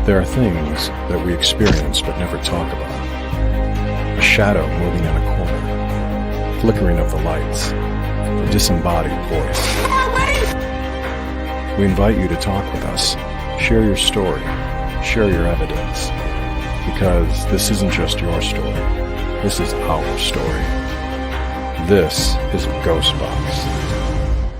There are things that we experience but never talk about. A shadow moving in a corner, flickering of the lights, a disembodied voice. We invite you to talk with us, share your story, share your evidence, because this isn't just your story, this is our story. This is GhostBox.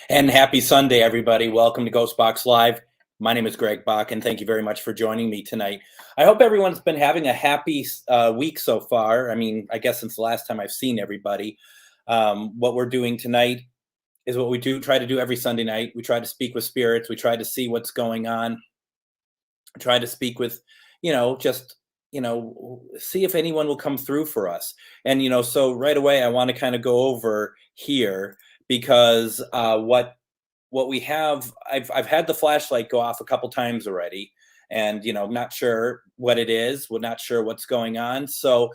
And happy Sunday, everybody. Welcome to GhostBox Live. My name is Greg Bakun. Thank you very much for joining me tonight. I hope everyone's been having a happy week so far. I mean, I guess since the last time I've seen everybody. What we're doing tonight is what we try to do every Sunday night. We try to speak with spirits. We try to see what's going on. Try to speak with, see if anyone will come through for us. And, so right away, I want to kind of go over here because what we have, I've had the flashlight go off a couple times already, and not sure what it is. We're not sure what's going on, so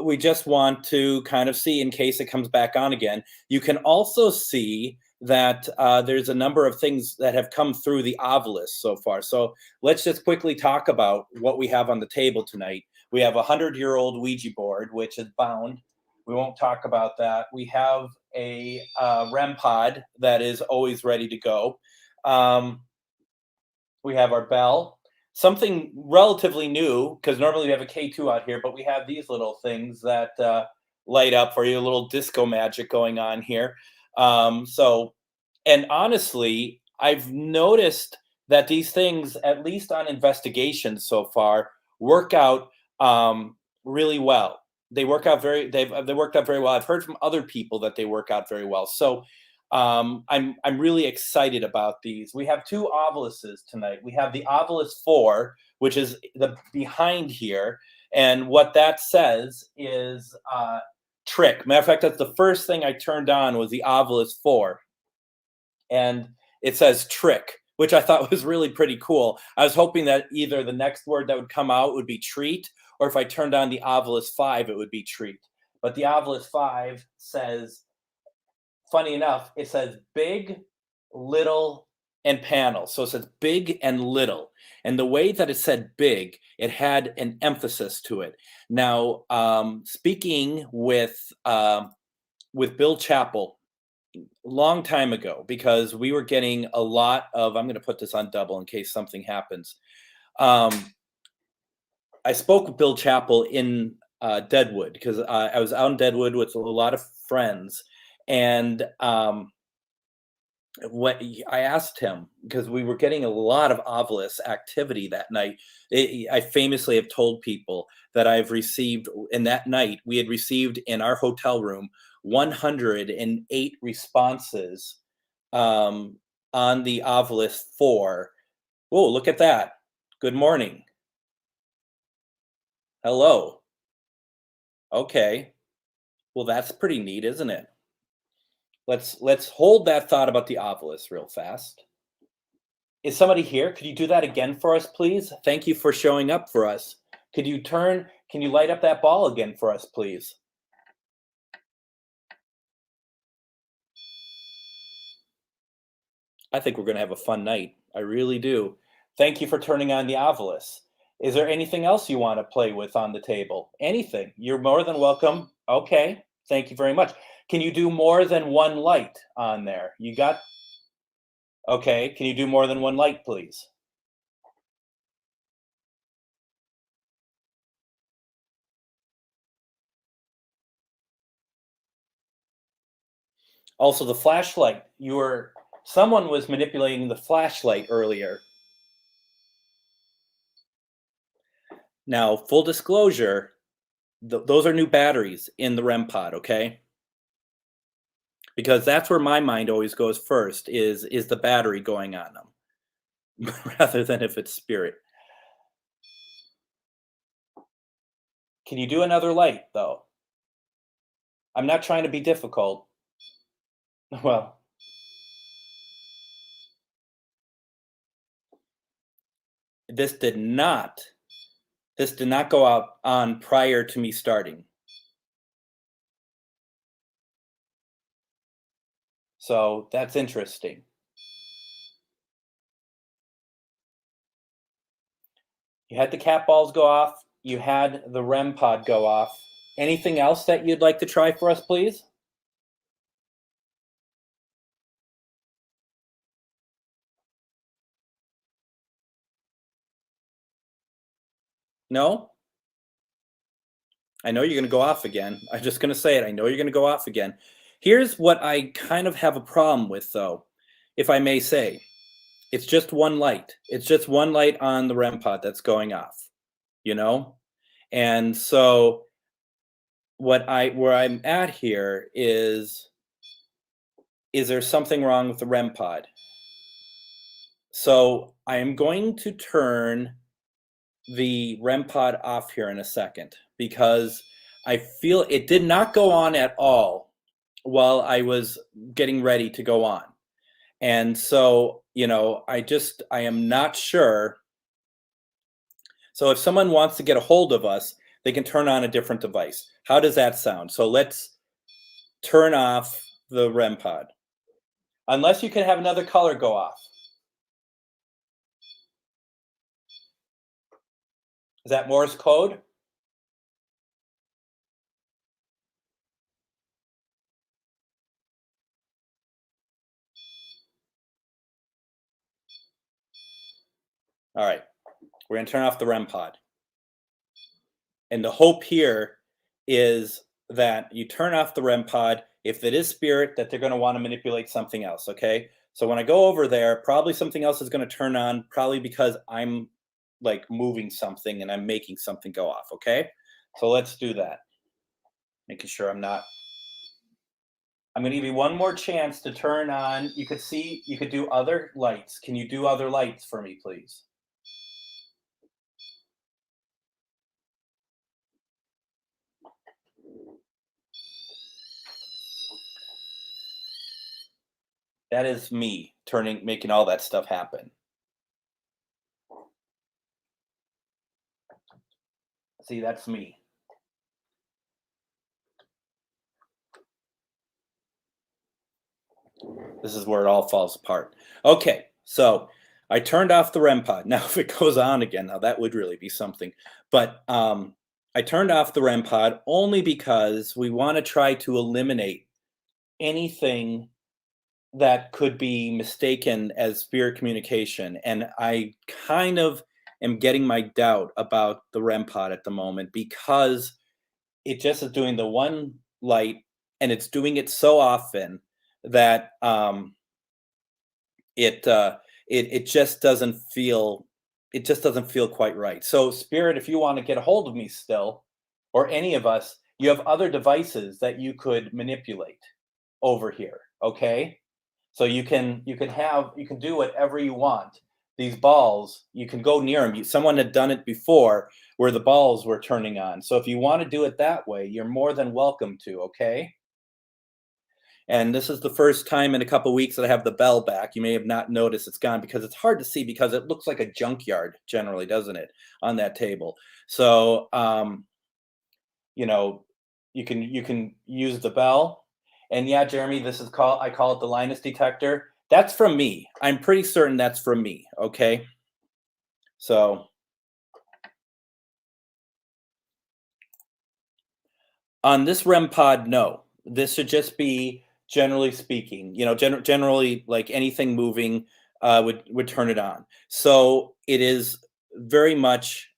we just want to kind of see in case it comes back on again. You can also see that there's a number of things that have come through the obelisk so far. So let's just quickly talk about what we have on the table tonight. We have a 100-year-old Ouija board, which is bound. We won't talk about that. We have a REM pod that is always ready to go. We have our bell. Something relatively new, because normally we have a K2 out here, but we have these little things that light up for you, a little disco magic going on here. And honestly, I've noticed that these things, at least on investigations so far, work out really well. They work out they worked out very well. I've heard from other people that they work out very well. So I'm really excited about these. We have two obelisks tonight. We have the obelisk 4, which is the behind here, and what that says is trick. Matter of fact, that's the first thing I turned on was the obelisk 4, and it says trick, which I thought was really pretty cool. I was hoping that either the next word that would come out would be treat, or if I turned on the obelisk 5, it would be treat. But the obelisk 5 says, funny enough, it says big, little, and panel. So it says big and little. And the way that it said big, it had an emphasis to it. Now, speaking with Bill Chappell a long time ago, because we were getting a lot of, I'm going to put this on double in case something happens. I spoke with Bill Chappell in Deadwood, because I was out in Deadwood with a lot of friends. And what I asked him, because we were getting a lot of obelisk activity that night. I famously have told people that I've received, in that night, we had received in our hotel room 108 responses on the obelisk 4. Whoa, look at that. Good morning. Hello. Okay. Well, that's pretty neat, isn't it? Let's hold that thought about the obelisk real fast. Is somebody here? Could you do that again for us, please? Thank you for showing up for us. Can you light up that ball again for us, please? I think we're going to have a fun night. I really do. Thank you for turning on the obelisk. Is there anything else you want to play with on the table? Anything? You're more than welcome. Okay. Thank you very much. Can you do more than one light on there? You got? Okay. Can you do more than one light, please? Also, the flashlight. Someone was manipulating the flashlight earlier. Now, full disclosure, those are new batteries in the REM pod, okay? Because that's where my mind always goes first, is the battery going on them, rather than if it's spirit. Can you do another light, though? I'm not trying to be difficult. Well, this did not go out on prior to me starting. So that's interesting. You had the cat balls go off. You had the REM pod go off. Anything else that you'd like to try for us, please? No? I know you're going to go off again. I'm just going to say it. I know you're going to go off again. Here's what I kind of have a problem with, though, if I may say. It's just one light. It's just one light on the REM pod that's going off, you know? And so where I'm at here is there something wrong with the REM pod? So I am going to turn the REM pod off here in a second because I feel it did not go on at all while I was getting ready to go on. And so, I am not sure. So if someone wants to get a hold of us, they can turn on a different device. How does that sound? So let's turn off the REM pod. Unless you can have another color go off. Is that Morse code? All right. We're going to turn off the REM pod. And the hope here is that you turn off the REM pod. If it is spirit, that they're going to want to manipulate something else. Okay. So when I go over there, probably something else is going to turn on, probably because I'm like moving something and I'm making something go off. Okay. So let's do that. Making sure I'm going to give you one more chance to turn on. You could do other lights. Can you do other lights for me, please? That is me making all that stuff happen. See, that's me. This is where it all falls apart. Okay, so I turned off the REM pod. Now, if it goes on again, now that would really be something. But I turned off the REM pod only because we want to try to eliminate anything that could be mistaken as spirit communication. And I kind of am getting my doubt about the REM pod at the moment because it just is doing the one light and it's doing it so often that it just doesn't feel quite right. So spirit, if you want to get a hold of me still, or any of us, you have other devices that you could manipulate over here. Okay. So you can do whatever you want. These balls, you can go near them. Someone had done it before where the balls were turning on. So if you want to do it that way, you're more than welcome to, okay? And this is the first time in a couple weeks that I have the bell back. You may have not noticed it's gone because it's hard to see because it looks like a junkyard generally, doesn't it, on that table. So, you can use the bell. And yeah, Jeremy, I call it the Linus detector. That's from me. I'm pretty certain that's from me. Okay. So on this REM pod, no. This should just be generally speaking, generally like anything moving would turn it on. So it is very much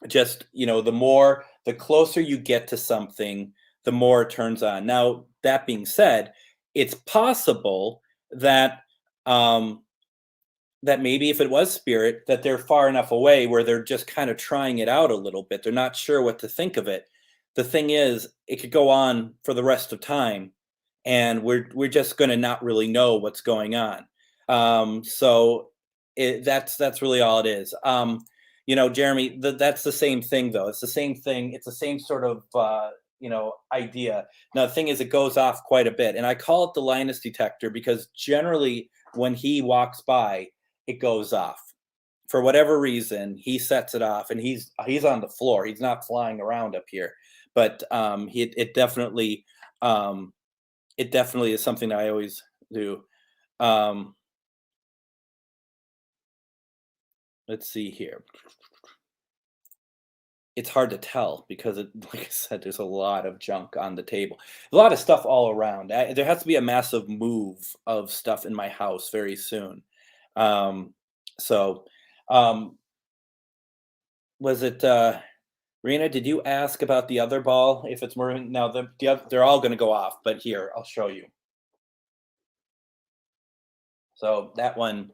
just, the closer you get to something, the more it turns on. Now, that being said, it's possible that that maybe if it was spirit, that they're far enough away where they're just kind of trying it out a little bit. They're not sure what to think of it. The thing is, it could go on for the rest of time, and we're just going to not really know what's going on. So that's really all it is. Jeremy, that's the same thing though. It's the same thing. It's the same sort of idea. Now the thing is, it goes off quite a bit, and I call it the Linus detector because generally when he walks by, it goes off. For whatever reason, he sets it off, and he's on the floor. He's not flying around up here, but it definitely is something that I always do. Let's see here. It's hard to tell because like I said, there's a lot of junk on the table. A lot of stuff all around. There has to be a massive move of stuff in my house very soon. Um, so, um, was it Rena, did you ask about the other ball if it's moving? Now they're all going to go off, but here, I'll show you. So that one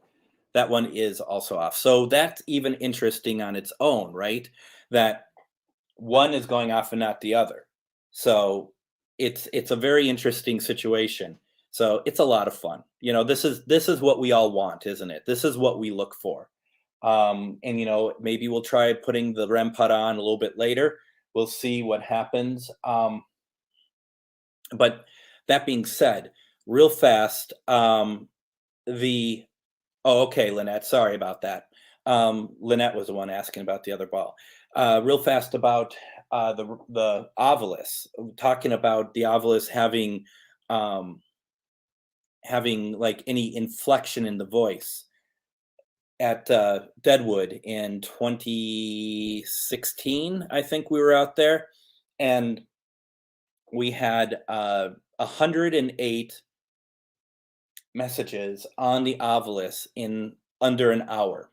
is also off. So that's even interesting on its own, right? That one is going off and not the other. So it's a very interesting situation. So it's a lot of fun. This is what we all want, isn't it? This is what we look for. And maybe we'll try putting the REM pod on a little bit later. We'll see what happens. But that being said, real fast, the oh, okay, Lynette. Sorry about that. Lynette was the one asking about the other ball. Real fast about the Ovilus, talking about the Ovilus having like any inflection in the voice at Deadwood in 2016. I think we were out there, and we had 108 messages on the Ovilus in under an hour.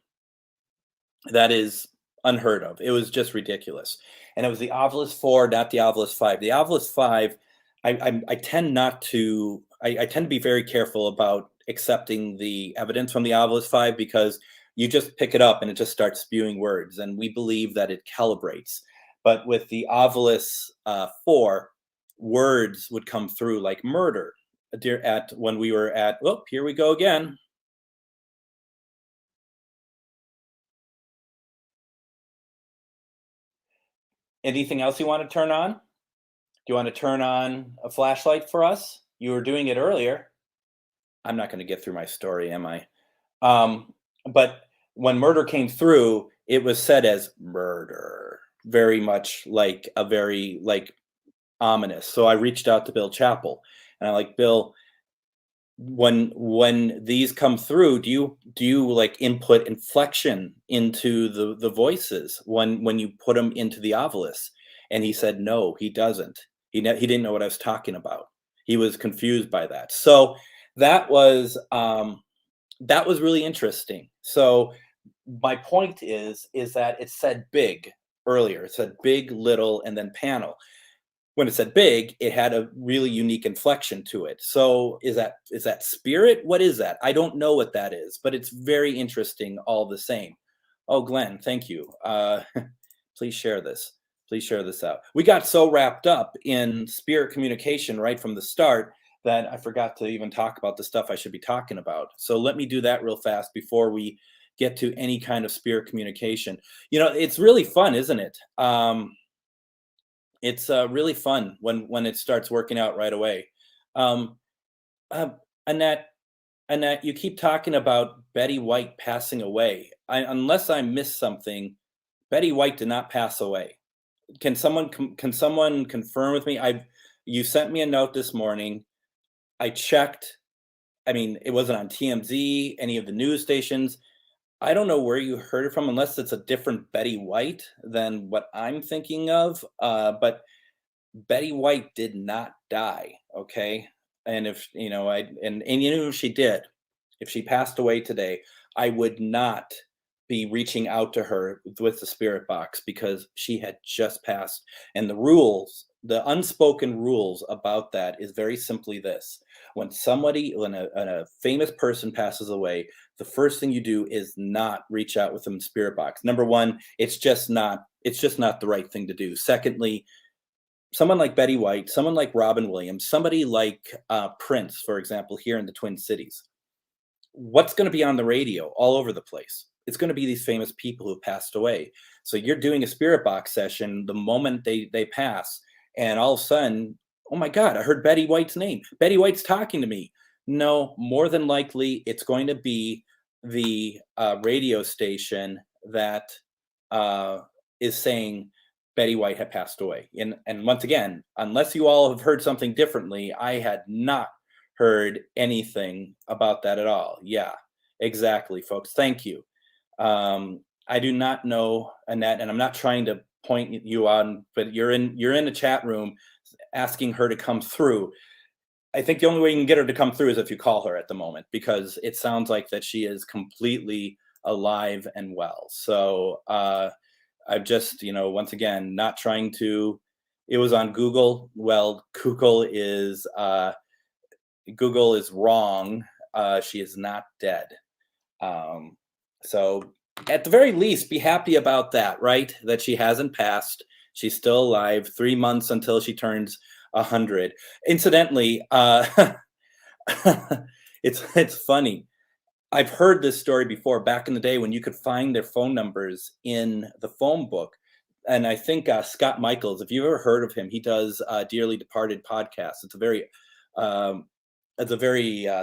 That is unheard of. It was just ridiculous. And it was the Ovilus 4, not the Ovilus 5. The Ovilus 5, I tend not to, I tend to be very careful about accepting the evidence from the Ovilus 5 because you just pick it up and it just starts spewing words. And we believe that it calibrates. But with the Ovilus 4, words would come through like murder at when we were at, well, here we go again. Anything else you want to turn on? Do you want to turn on a flashlight for us? You were doing it earlier. I'm not going to get through my story, am I? But when murder came through, it was said as murder, very much like a very like ominous. So I reached out to Bill Chappell, and I'm like, Bill, when these come through, do you like input inflection into the voices when you put them into the Ovilus? And he said no, he doesn't. He didn't know what I was talking about. He was confused by that. So that was really interesting. So my point is that it said big earlier. It said big, little, and then panel. When it said big, it had a really unique inflection to it. So is that spirit? What is that? I don't know what that is, but it's very interesting all the same. Oh, Glenn, thank you. Please share this. Please share this out. We got so wrapped up in spirit communication right from the start that I forgot to even talk about the stuff I should be talking about. So let me do that real fast before we get to any kind of spirit communication. It's really fun, isn't it? It's really fun when it starts working out right away. Um, uh, Annette, Annette, you keep talking about Betty White passing away. Unless I missed something, Betty White did not pass away. Can someone confirm with me? You sent me a note this morning. I checked. I mean, it wasn't on TMZ, any of the news stations. I don't know where you heard it from, unless it's a different Betty White than what I'm thinking of. But Betty White did not die. Okay, and if and even if she did, if she passed away today, I would not be reaching out to her with the spirit box because she had just passed. And the unspoken rules about that is very simply this: when a famous person passes away, the first thing you do is not reach out with them in spirit box. Number one, it's just not the right thing to do. Secondly, someone like Betty White, someone like Robin Williams, somebody like Prince, for example, here in the Twin Cities, what's going to be on the radio all over the place? It's going to be these famous people who passed away. So you're doing a spirit box session the moment they pass, and all of a sudden, oh my God, I heard Betty White's name. Betty White's talking to me. No, more than likely, it's going to be the radio station that is saying Betty White had passed away. And once again, unless you all have heard something differently, I had not heard anything about that at all. Yeah, exactly, folks. Thank you. I do not know Annette, and I'm not trying to point you on, but you're in a chat room asking her to come through. I think the only way you can get her to come through is if you call her at the moment, because it sounds like that she is completely alive and well. So I've just, once again, not trying to. It was on Google. Well, Google is wrong. She is not dead. So at the very least, be happy about that, right? That she hasn't passed. She's still alive. 3 months until she turns 100. Incidentally, it's funny. I've heard this story before back in the day when you could find their phone numbers in the phone book. And I think Scott Michaels, if you've ever heard of him, he does Dearly Departed podcast. It's a very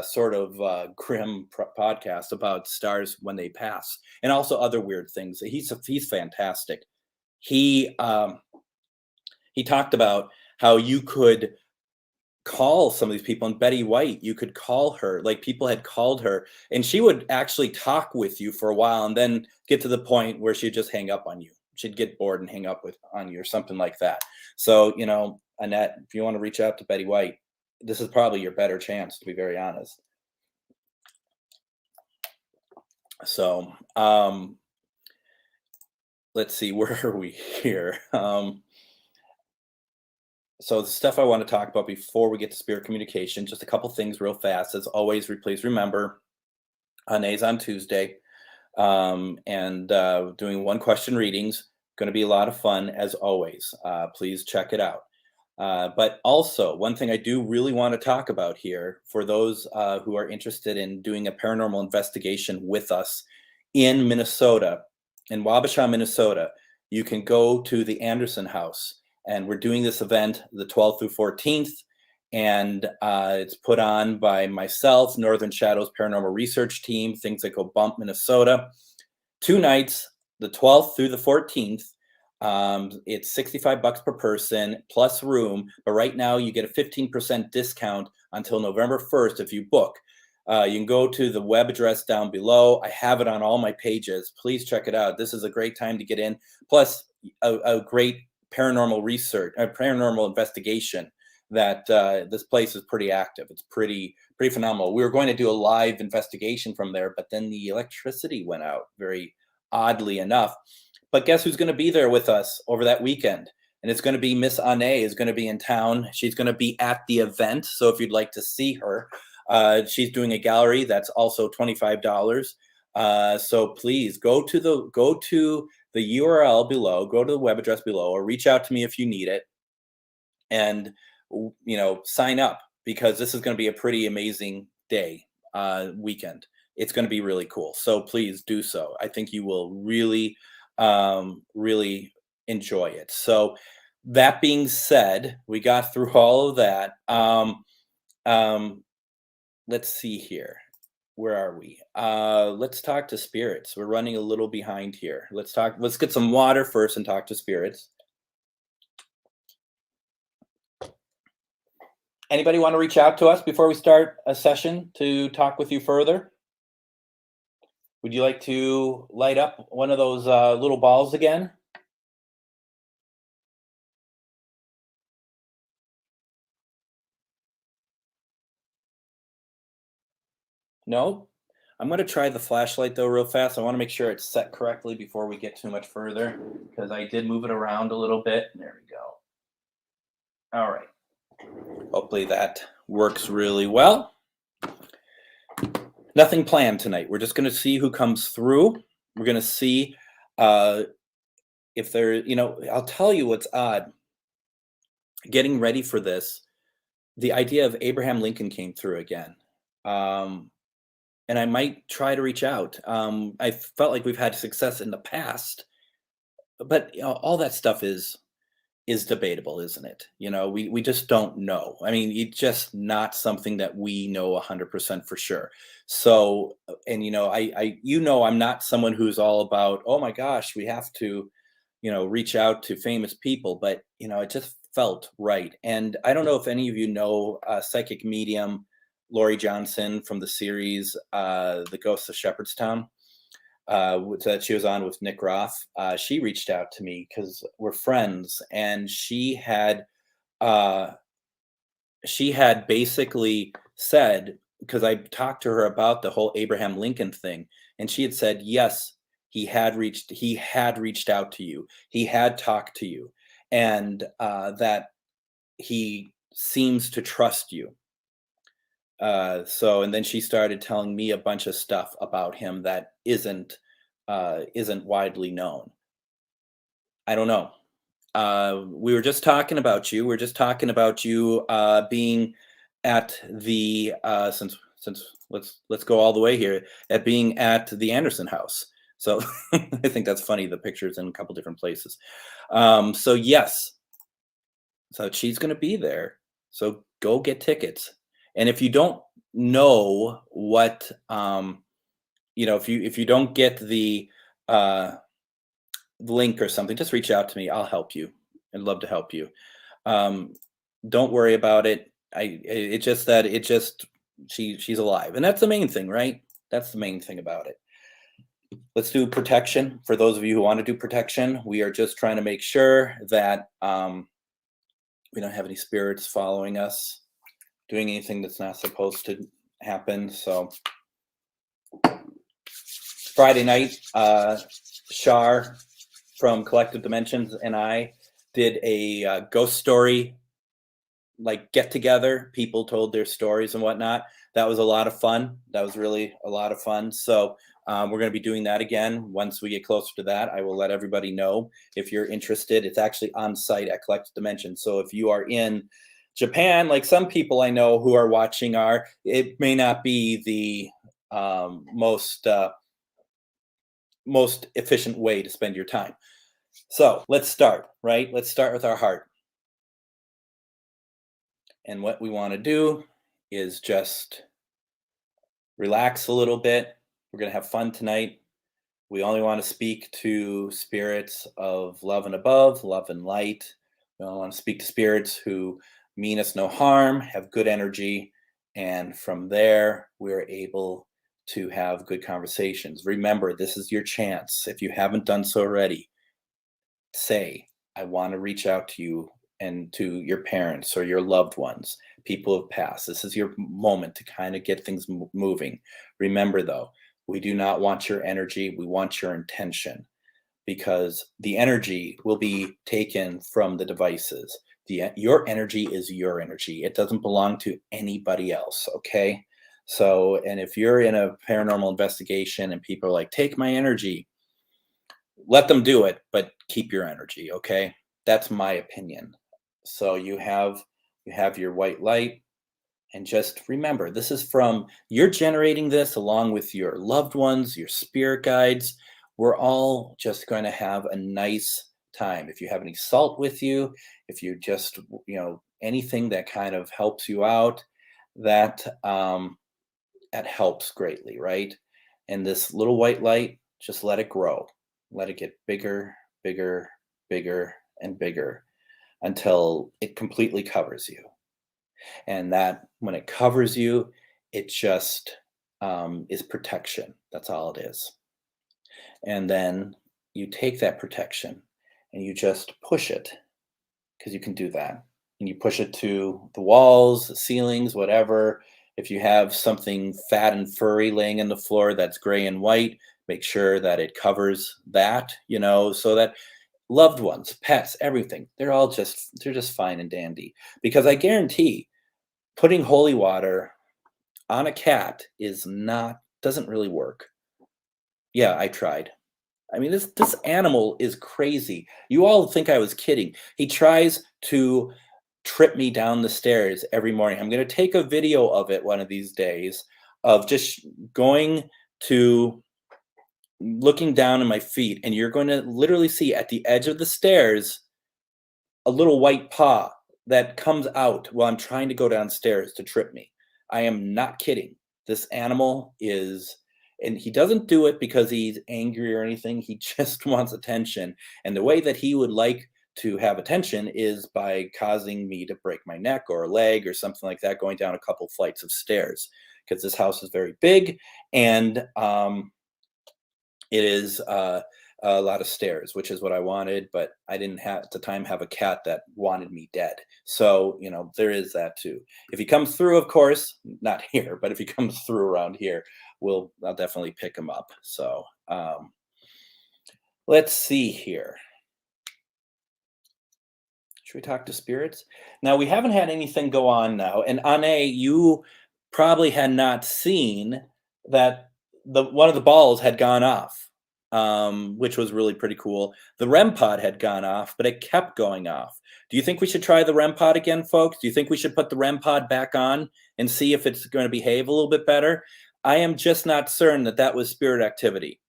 sort of grim podcast about stars when they pass, and also other weird things. He's fantastic. He talked about how you could call some of these people, and Betty White, you could call her, like people had called her, and she would actually talk with you for a while and then get to the point where she'd just hang up on you. She'd get bored and hang up on you or something like that. So, Annette, if you want to reach out to Betty White, this is probably your better chance, to be very honest. So, let's see, where are we here? So the stuff I want to talk about before we get to spirit communication, just a couple things real fast. As always, please remember, Ana's on Tuesday, and doing one question readings. Going to be a lot of fun, as always. Please check it out. But also, one thing I do really want to talk about here, for those who are interested in doing a paranormal investigation with us in Minnesota, in Wabasha, Minnesota, you can go to the Anderson House. And we're doing this event the 12th through 14th. And it's put on by myself, Northern Shadows Paranormal Research Team, Things That Go Bump, Minnesota. 2 nights, the 12th through the 14th. It's $65 per person plus room. But right now you get a 15% discount until November 1st if you book. You can go to the web address down below. I have it on all my pages. Please check it out. This is a great time to get in. Plus a great paranormal research, paranormal investigation. That this place is pretty active. It's pretty phenomenal. We were going to do a live investigation from there, but then the electricity went out, very oddly enough. But guess who's going to be there with us over that weekend? And it's going to be Miss Ane is going to be in town. She's going to be at the event. So if you'd like to see her, she's doing a gallery that's also $25. So please go to the URL below, go to the web address below, or reach out to me if you need it, and sign up, because this is going to be a pretty amazing day, weekend. It's going to be really cool. So please do so. I think you will really, really enjoy it. So that being said, we got through all of that. Let's see here. Where are we? Let's talk to spirits. We're running a little behind here. Let's get some water first and talk to spirits. Anybody want to reach out to us before we start a session to talk with you further? Would you like to light up one of those little balls again? No? I'm going to try the flashlight though real fast. I want to make sure it's set correctly before we get too much further, because I did move it around a little bit. There we go. All right. Hopefully that works really well. Nothing planned tonight. We're just going to see who comes through. We're going to see if there, I'll tell you what's odd. Getting ready for this, the idea of Abraham Lincoln came through again. And I might try to reach out. I felt like we've had success in the past, but all that stuff is debatable, isn't it? We just don't know. I mean, it's just not something that we know 100% for sure. So, and I'm not someone who's all about, oh my gosh, we have to, reach out to famous people, but it just felt right. And I don't know if any of you know psychic medium Lori Johnson from the series The Ghosts of Shepherdstown. that she was on with Nick Roth. She reached out to me because we're friends, and uh, she had basically said, because I talked to her about the whole Abraham Lincoln thing, and she had said, yes, he had reached out to you, he had talked to you, and that he seems to trust you. And then she started telling me a bunch of stuff about him that isn't widely known. I don't know. We were just talking about you. We're just talking about you being at the since let's go all the way here, at being at the Anderson house. So I think that's funny. The pictures in a couple different places. So yes, so she's going to be there. So go get tickets. And if you don't know what if you don't get the uh link or something, just reach out to me. I'll help you. I'd love to help you. Um, don't worry about it. It's just that she's alive, and that's the main thing, right? That's the main thing about it. Let's do protection. For those of you who want to do protection, we are just trying to make sure that we don't have any spirits following us, doing anything that's not supposed to happen. So Friday night, Shar from Collective Dimensions and I did a ghost story like get together. People told their stories and whatnot. That was a lot of fun. That was really a lot of fun. So we're going to be doing that again. Once we get closer to that, I will let everybody know if you're interested. It's actually on site at Collective Dimensions. So if you are in Japan, like some people I know who are watching are, it may not be the most efficient way to spend your time. So let's start, right? Let's start with our heart. And what we want to do is just relax a little bit. We're going to have fun tonight. We only want to speak to spirits of love and above, love and light. We only want to speak to spirits who mean us no harm, have good energy. And from there, we're able to have good conversations. Remember, this is your chance. If you haven't done so already, say, I want to reach out to you and to your parents or your loved ones, people who have passed. This is your moment to kind of get things moving. Remember, though, we do not want your energy. We want your intention, because the energy will be taken from the devices. Your energy is your energy. It doesn't belong to anybody else, okay? So, and if you're in a paranormal investigation and people are like, take my energy, let them do it, but keep your energy, okay? That's my opinion. So you have your white light, and just remember, this is you're generating this along with your loved ones, your spirit guides. We're all just going to have a nice time. If you have any salt with you, if you just, anything that kind of helps you out, that helps greatly, right? And this little white light, just let it grow. Let it get bigger, bigger, bigger, and bigger until it completely covers you. And that when it covers you, it just is protection. That's all it is. And then you take that protection and you just push it, because you can do that. And you push it to the walls, the ceilings, whatever. If you have something fat and furry laying in the floor that's gray and white, make sure that it covers that, so that loved ones, pets, everything, they're just fine and dandy. Because I guarantee putting holy water on a cat doesn't really work. Yeah, I tried. I mean, this animal is crazy. You all think I was kidding. He tries to trip me down the stairs every morning. I'm going to take a video of it one of these days, of just looking down at my feet, and you're going to literally see at the edge of the stairs a little white paw that comes out while I'm trying to go downstairs to trip me. I am not kidding. This animal and he doesn't do it because he's angry or anything. He just wants attention. And the way that he would like to have attention is by causing me to break my neck or a leg or something like that, going down a couple flights of stairs, because this house is very big. And It is a lot of stairs, which is what I wanted, but I didn't have at the time have a cat that wanted me dead. So, there is that too. If he comes through, of course, not here, but if he comes through around here, I'll definitely pick him up. So, let's see here. Should we talk to spirits? Now, we haven't had anything go on now. And Anne, you probably had not seen that one of the balls had gone off, which was really pretty cool. The REM pod had gone off, but it kept going off. Do you think we should try the REM pod again, folks? Do you think we should put the REM pod back on and see if it's going to behave a little bit better? I am just not certain that was spirit activity.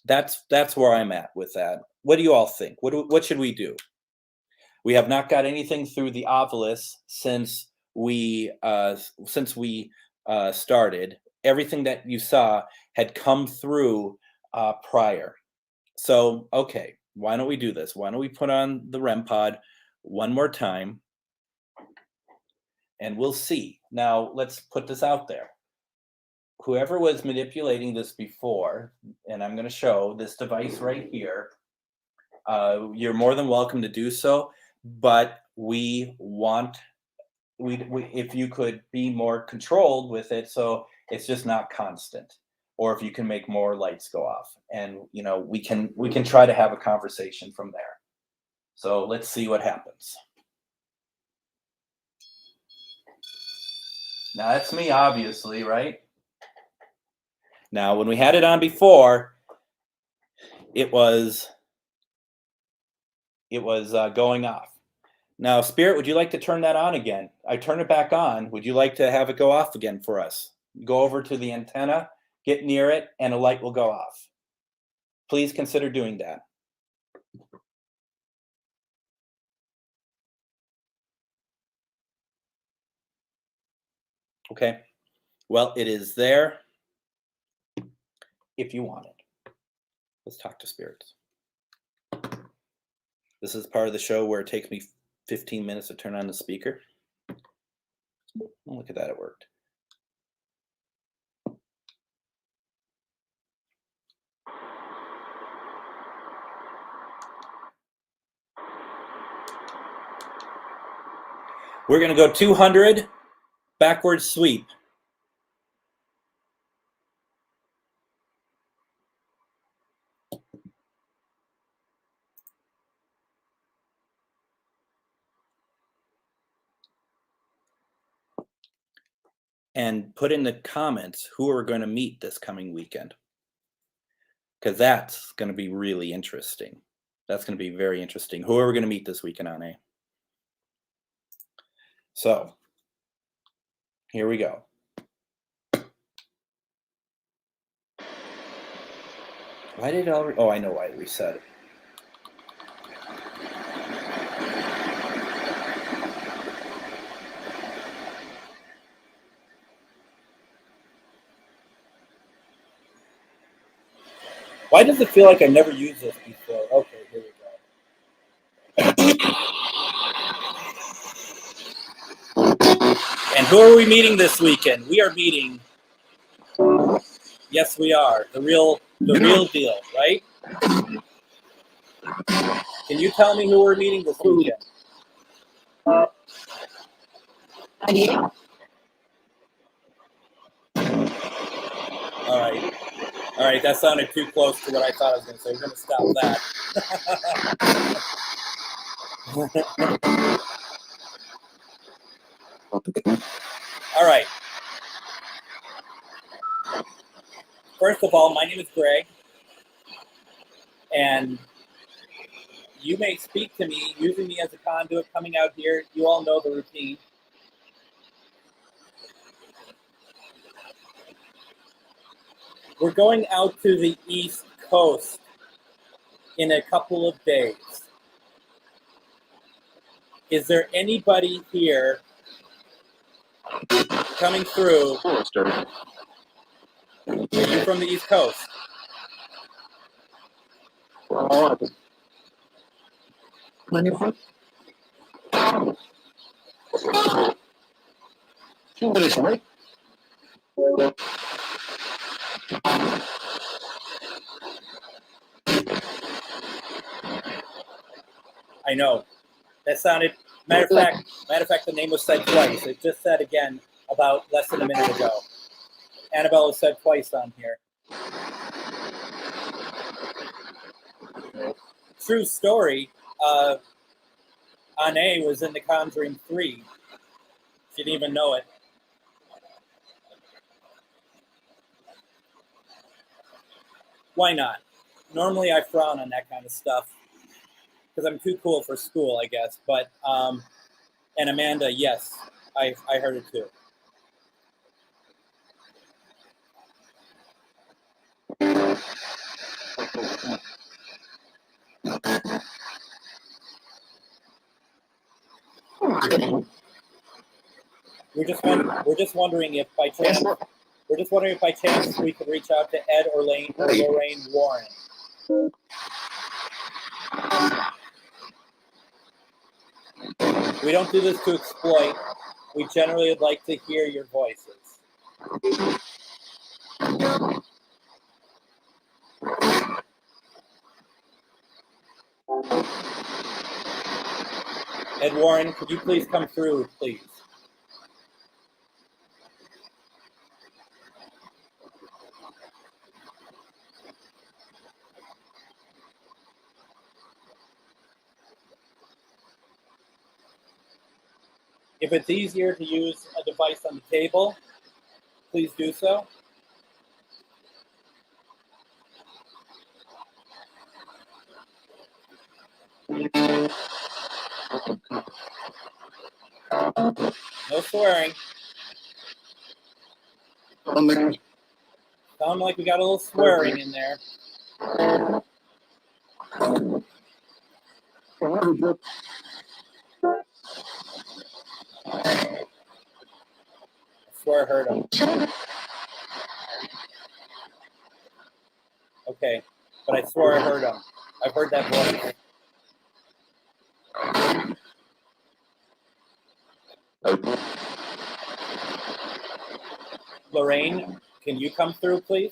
That's where I'm at with that. What do you all think? What should we do? We have not got anything through the Ovilus since we started. Everything that you saw had come through prior. So, okay, why don't we do this? Why don't we put on the REM pod one more time, and we'll see. Now, let's put this out there. Whoever was manipulating this before, and I'm going to show this device right here, you're more than welcome to do so. But we if you could be more controlled with it, so it's just not constant, or if you can make more lights go off, and we can try to have a conversation from there. So let's see what happens. Now that's me, obviously, right? Now, when we had it on before, it was going off. Now, Spirit, would you like to turn that on again? I turn it back on. Would you like to have it go off again for us? Go over to the antenna, get near it, and a light will go off. Please consider doing that. Okay. Well, it is there if you want it. Let's talk to spirits. This is part of the show where it takes me 15 minutes to turn on the speaker. Oh, look at that, it worked. We're going to go 200 backward sweep. And put in the comments who are going to meet this coming weekend. Because that's going to be really interesting. That's going to be very interesting. Who are we going to meet this weekend, Anne? So, here we go. Why did it already? Oh, I know why it reset. Why does it feel like I never used this before? Okay, here we go. And who are we meeting this weekend? We are meeting. Yes, we are. The real deal, right? Can you tell me who we're meeting this weekend? All right, that sounded too close to what I thought I was going to say. We're going to stop that. All right. First of all, my name is Greg, and you may speak to me using me as a conduit coming out here. You all know the routine. We're going out to the East Coast in a couple of days. Is there anybody here coming through? Are you from the East Coast? I know. That sounded. Matter of fact, the name was said twice. It just said again about less than a minute ago. Annabelle was said twice on here. True story. Anne was in The Conjuring 3. She didn't even know it. Why not? Normally I frown on that kind of stuff because I'm too cool for school, I guess. But, and Amanda, yes, I heard it too. We're just wondering if by chance we could reach out to Ed or Lorraine Warren. We don't do this to exploit. We generally would like to hear your voices. Ed Warren, could you please come through, please? If it's easier to use a device on the table, please do so. No swearing. Sound like we got a little swearing in there. I swear I heard him. Okay, but I swear I heard him. I've heard that voice. Lorraine, can you come through, please?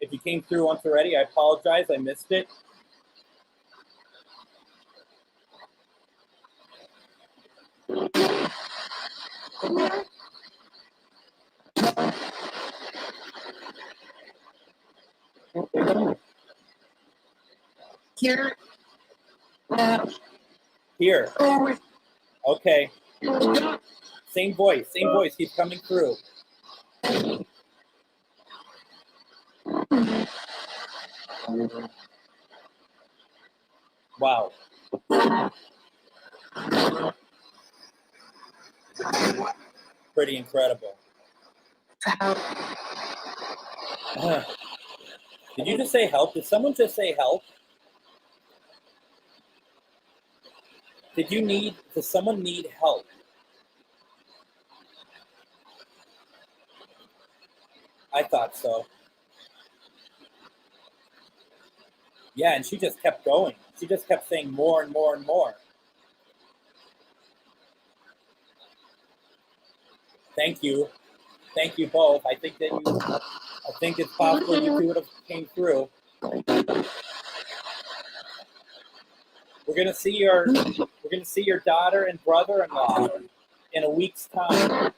If you came through once already, I apologize. I missed it. Here. Here. Okay. Same voice. Keep coming through. Wow. Pretty incredible. Did you just say help? Did someone just say help? Does someone need help? I thought so. Yeah, and she just kept going. She just kept saying more and more and more. Thank you. Thank you both. I think it's possible you two would have came through. We're gonna see your daughter and brother-in-law in a week's time.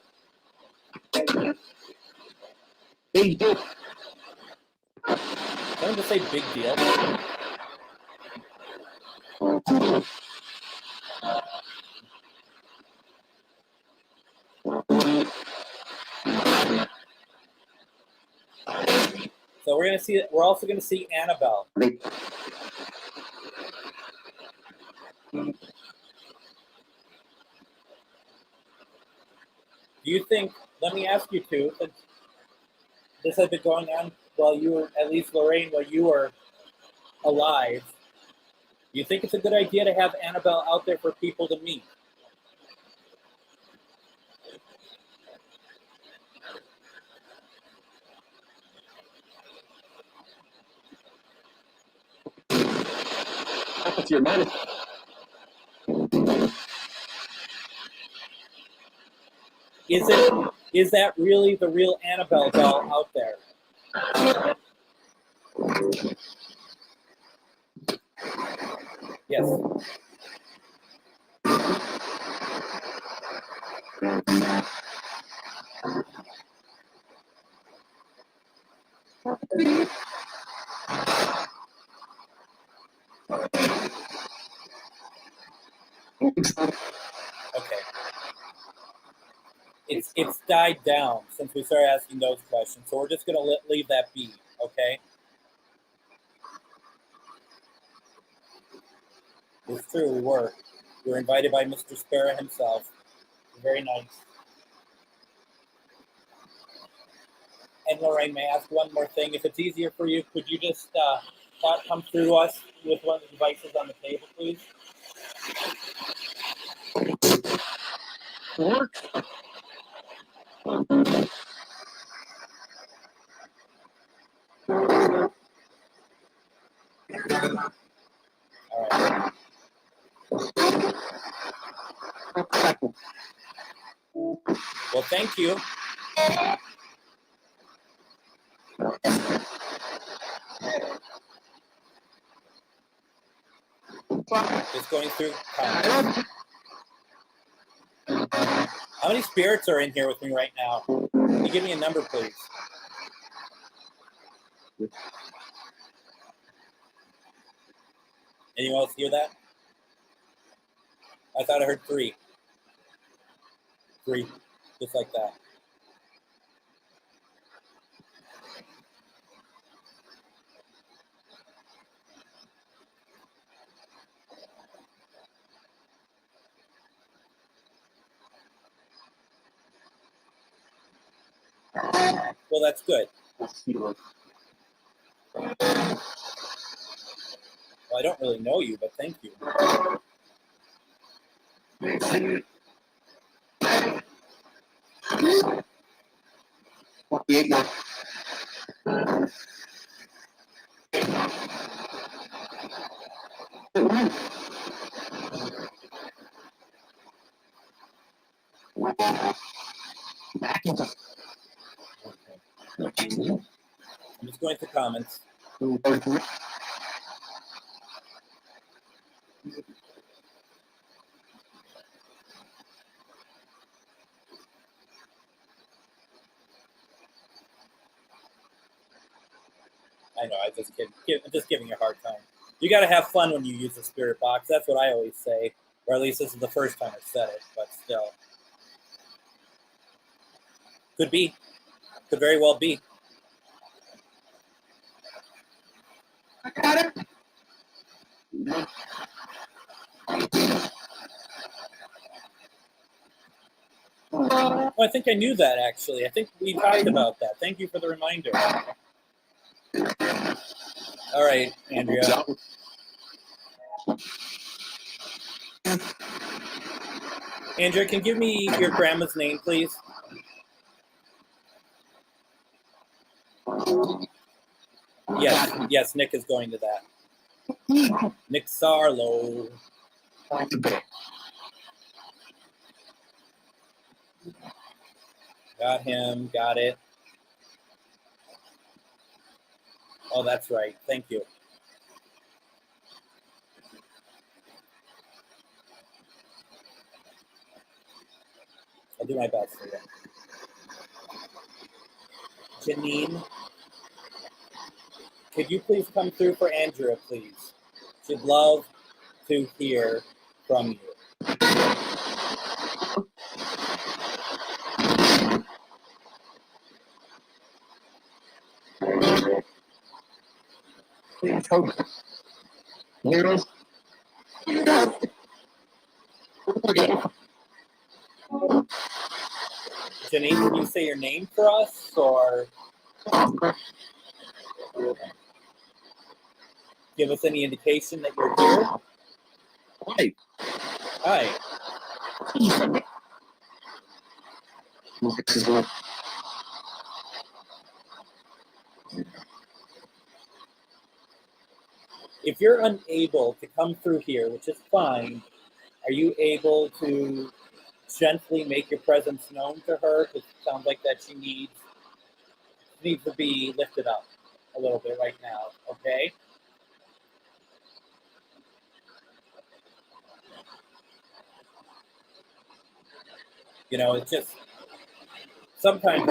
Big deal. Someone just say big deal. So we're also gonna see Annabelle. Do you think, let me ask you two, since this has been going on while you were, at least Lorraine, while you were alive, do you think it's a good idea to have Annabelle out there for people to meet? with your medicine. Is that really the real Annabelle doll out there? Yes. Okay. It's died down since we started asking those questions, so we're just going to leave that be, okay? It's true, we were. We were invited by Mr. Sparrow himself. Very nice. And Lorraine, may I ask one more thing? If it's easier for you, could you just come through us with one of the devices on the table, please? What? All right. Well, thank you. Just going through comments. How many spirits are in here with me right now? Can you give me a number, please? Anyone else hear that? I thought I heard 3. 3, just like that. Well, that's good. Well, I don't really know you, but thank you. I'm just going through comments. I know, I'm just giving you a hard time. You got to have fun when you use the spirit box. That's what I always say, or at least this is the first time I said it, but still. Could be. Could very well be. Well, I think I knew that, actually. I think we talked about that. Thank you for the reminder. All right, Andrea. Andrea, can you give me your grandma's name, please? Yes, Nick is going to that. Nick Sarlo. Got him, got it. Oh, that's right. Thank you. I'll do my best for you. Janine, could you please come through for Andrea, please? She'd love to hear from you. Janine, can you say your name for us, or give us any indication that you're here? Hi. Hi. If you're unable to come through here, which is fine, are you able to gently make your presence known to her? Because it sounds like that she needs to be lifted up a little bit right now, okay? You know, it's just sometimes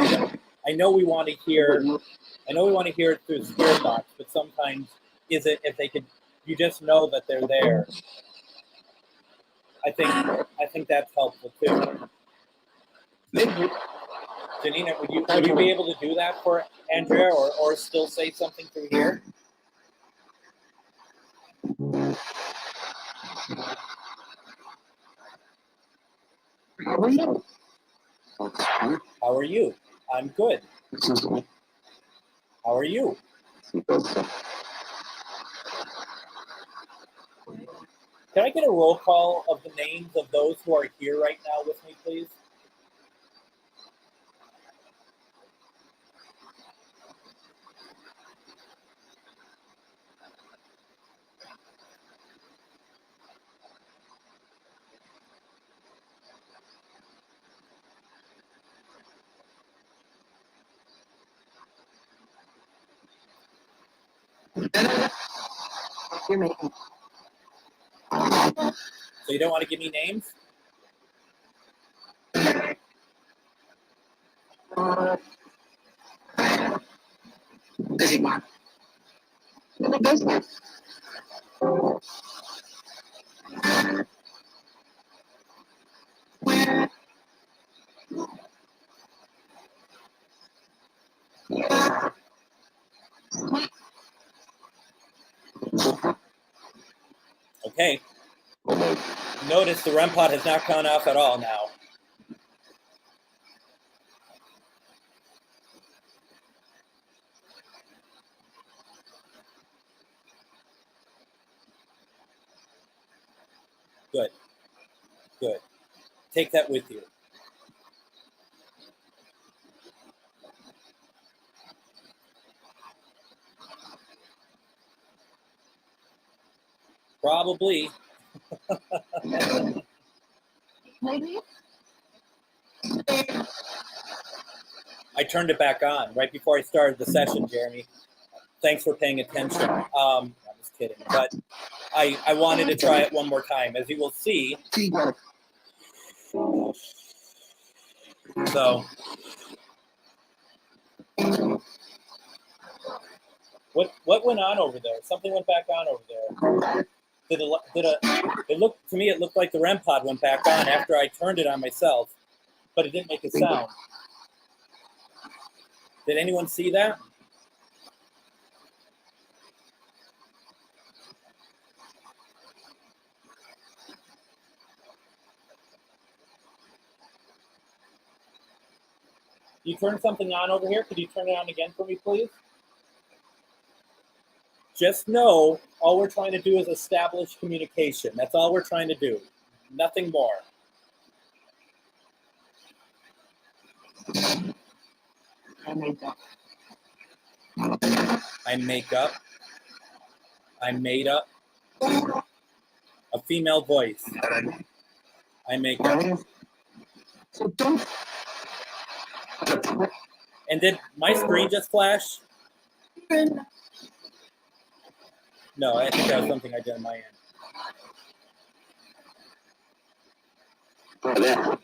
I know we want to hear it through spirit box, but sometimes is it if they could you just know that they're there. I think that's helpful too. Janina, would you be able to do that for Andrea or still say something through here? How are you? How are you? I'm good. How are you? Can I get a roll call of the names of those who are here right now with me, please? You're making. So you don't want to give me names? Busy one. The business. Okay. Notice the REM pod has not gone off at all now. Good. Good. Take that with you. Probably. Maybe. I turned it back on right before I started the session, Jeremy. Thanks for paying attention. I'm just kidding. But I wanted to try it one more time. As you will see, so what went on over there? Something went back on over there. It looked to me it looked like the REM pod went back on after I turned it on myself, but it didn't make a sound. Did anyone see that? You turned something on over here? Could you turn it on again for me, please? Just know, all we're trying to do is establish communication. That's all we're trying to do. Nothing more. I made up. I make up. I made up. A female voice. I make up. So don't. And did my screen just flash? No, I think that was something I did on my end.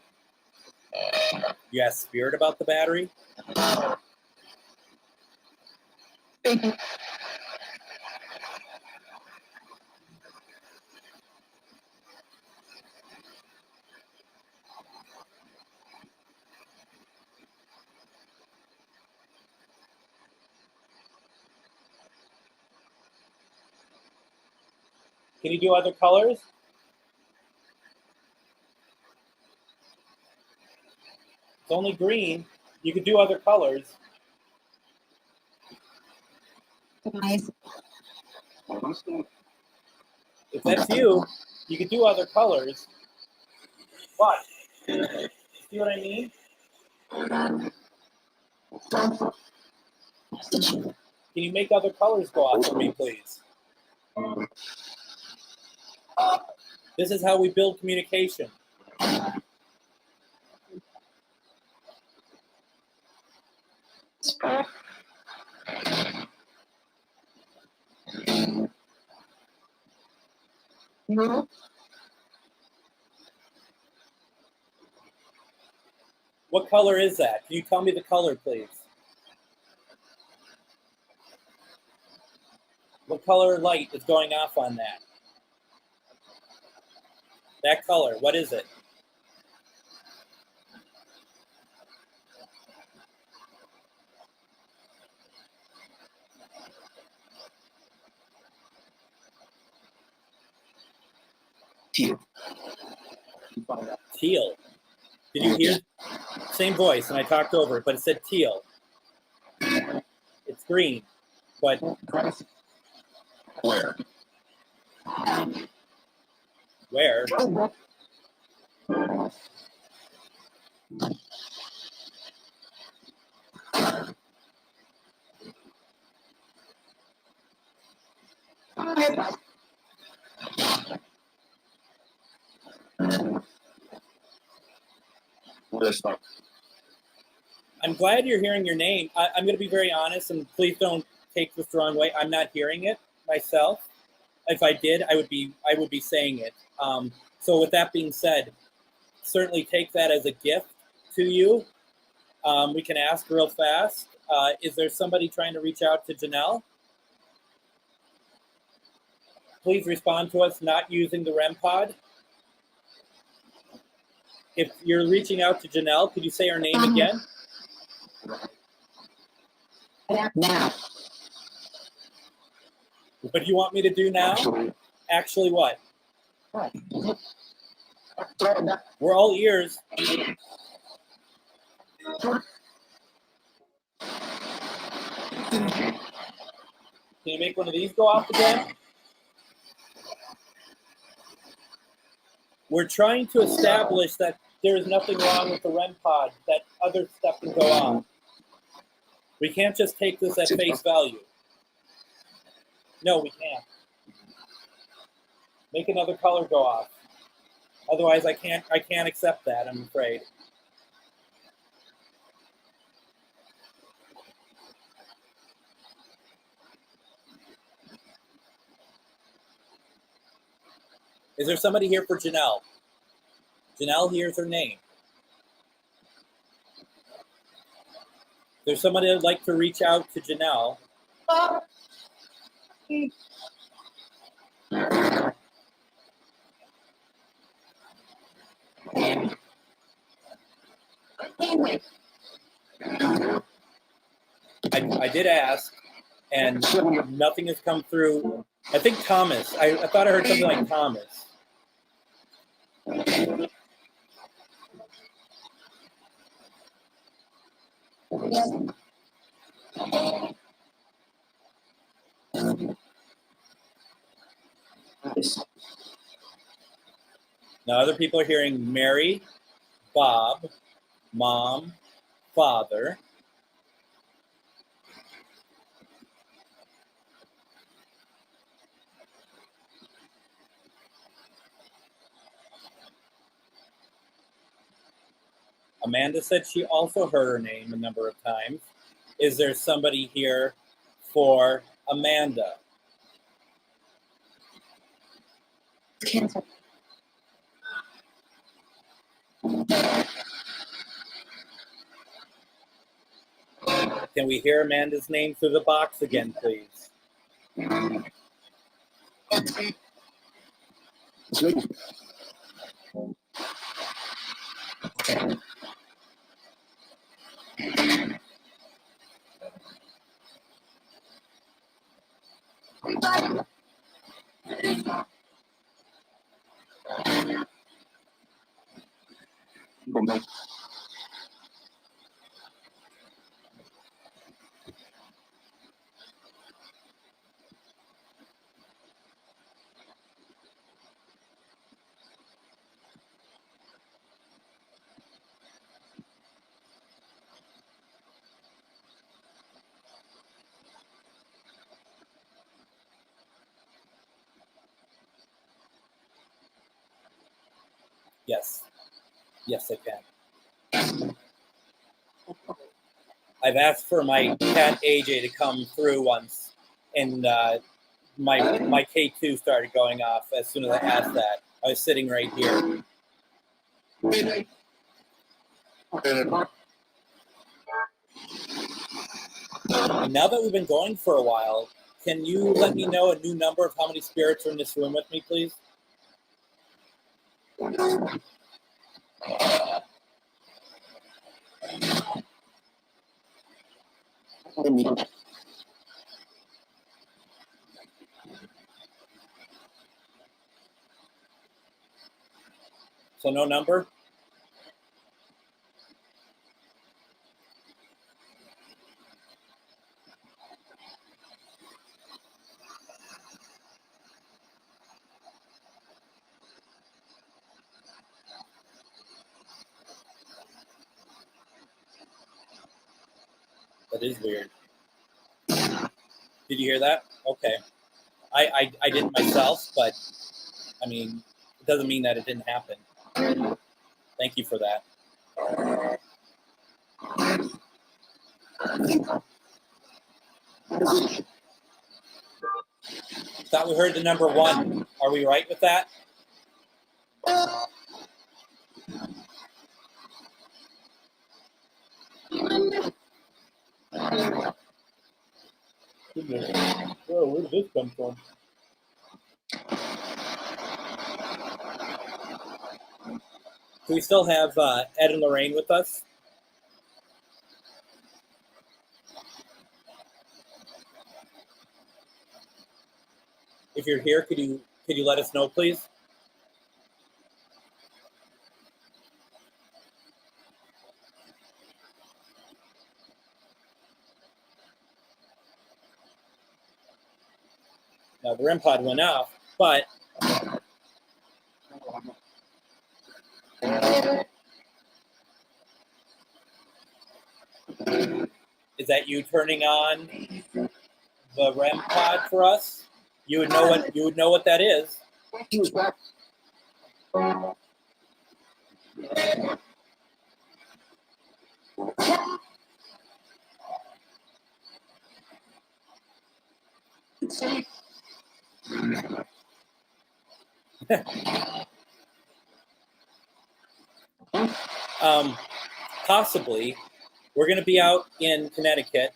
You have spirit about the battery? Can you do other colors? It's only green. You could do other colors. Nice. If that's you, you could do other colors. Watch. See what I mean? Can you make other colors go off for me, please? This is how we build communication. Spirit. You. What color is that? Can you tell me the color, please? What color light is going off on that? That color, what is it? Teal. Teal. Did you hear? Same voice, and I talked over it, but it said teal. It's green, but Where? where? I'm glad you're hearing your name. I'm going to be very honest, and please don't take this the wrong way. I'm not hearing it myself. If I did, I would be saying it. So with that being said, certainly take that as a gift to you. We can ask real fast. Is there somebody trying to reach out to Janelle? Please respond to us not using the REM pod. If you're reaching out to Janelle, could you say her name again? Now. What do you want me to do now? Actually what? We're all ears. Can you make one of these go off again? We're trying to establish that there is nothing wrong with the REM pod, that other stuff can go on. We can't just take this at face value. No, we can't. Make another color go off. Otherwise, I can't accept that, I'm afraid. Is there somebody here for Janelle? Janelle, here's her name. There's somebody that'd like to reach out to Janelle. I did ask, and nothing has come through. I think Thomas. I thought I heard something like Thomas. Now other people are hearing Mary, Bob, Mom, Father. Amanda said she also heard her name a number of times. Is there somebody here for Amanda? Cancer. Can we hear Amanda's name through the box again, please? Yes. Yes, I can. I've asked for my cat AJ to come through once, and my K2 started going off as soon as I asked that. I was sitting right here. And now that we've been going for a while, can you let me know a new number of how many spirits are in this room with me, please? So no number? That is weird. Did you hear that? Okay. I didn't myself, but I mean, it doesn't mean that it didn't happen. Thank you for that. Thought we heard the number 1. Are we right with that? Whoa, where did this come from? Do we still have Ed and Lorraine with us? If you're here, could you let us know, please? Now the REM pod went off, but is that you turning on the REM pod for us? You would know what that is. He was back. Possibly. We're going to be out in Connecticut,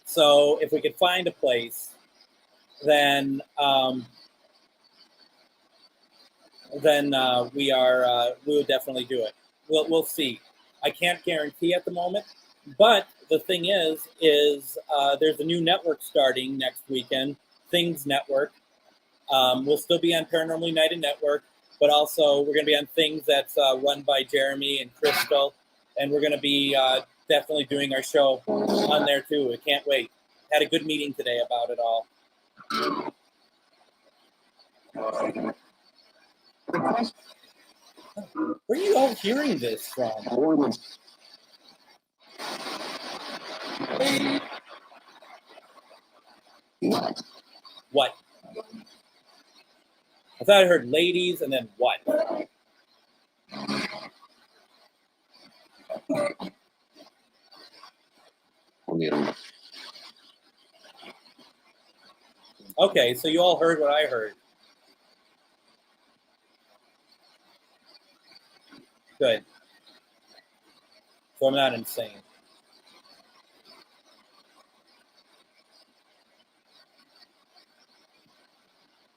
so if we could find a place, then we will definitely do it. We'll see. I can't guarantee at the moment, but the thing is there's a new network starting next weekend, Things Network. We'll still be on Paranormal United Network, but also we're going to be on Things that's run by Jeremy and Crystal, and we're going to be definitely doing our show on there too. I can't wait. Had a good meeting today about it all. Where are you all hearing this from? What? I thought I heard ladies and then what? Okay, so you all heard what I heard. Good. So I'm not insane.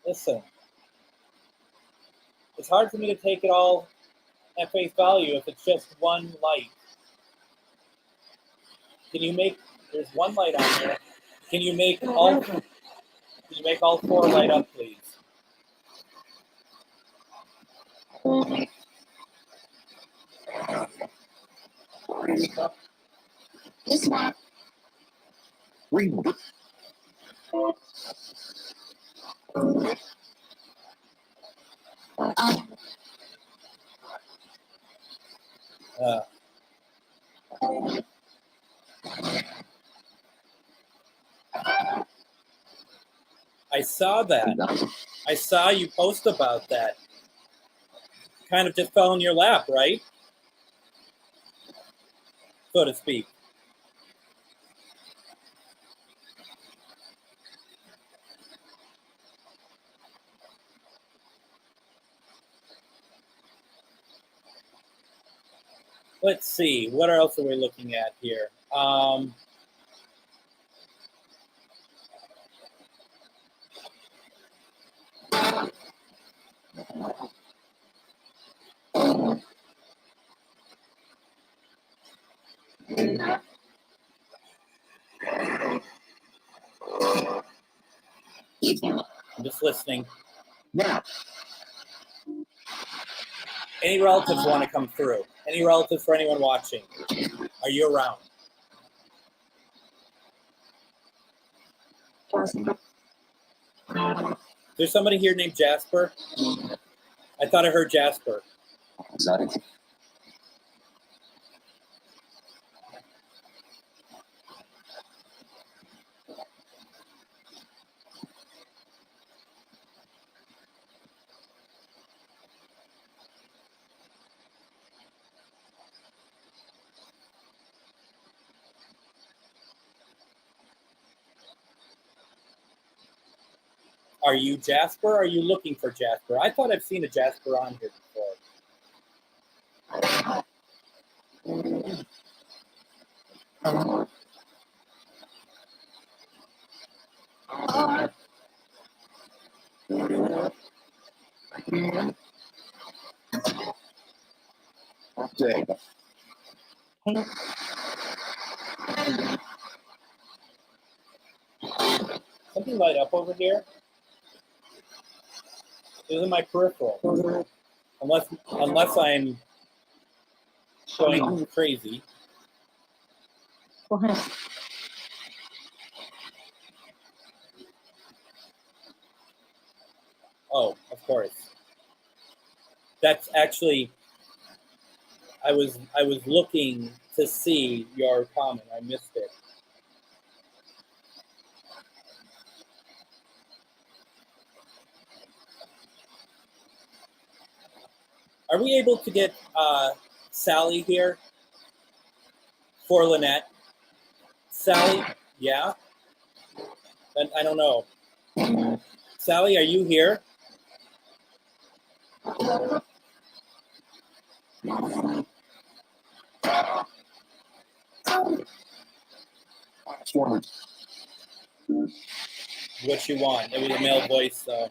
Listen, it's hard for me to take it all at face value if it's just one light. Can you make? There's one light on there. Can you make all 4 light up, please? This one. I saw that. I saw you post about that. kind of just fell in your lap, right? So to speak. Let's see, what else are we looking at here? I'm just listening. Now. Any relatives want to come through? Any relatives for anyone watching? Are you around? There's somebody here named Jasper. I thought I heard Jasper. Is that it? Are you Jasper? Or are you looking for Jasper? I thought I've seen a Jasper on here before. Okay. Something light up over here? This is my peripheral. Unless I'm going crazy. Oh, of course. That's actually, I was looking to see your comment. I missed it. Are we able to get Sally here for Lynette? Sally, yeah? I don't know. Sally, are you here? What you want? It was a male voice, though.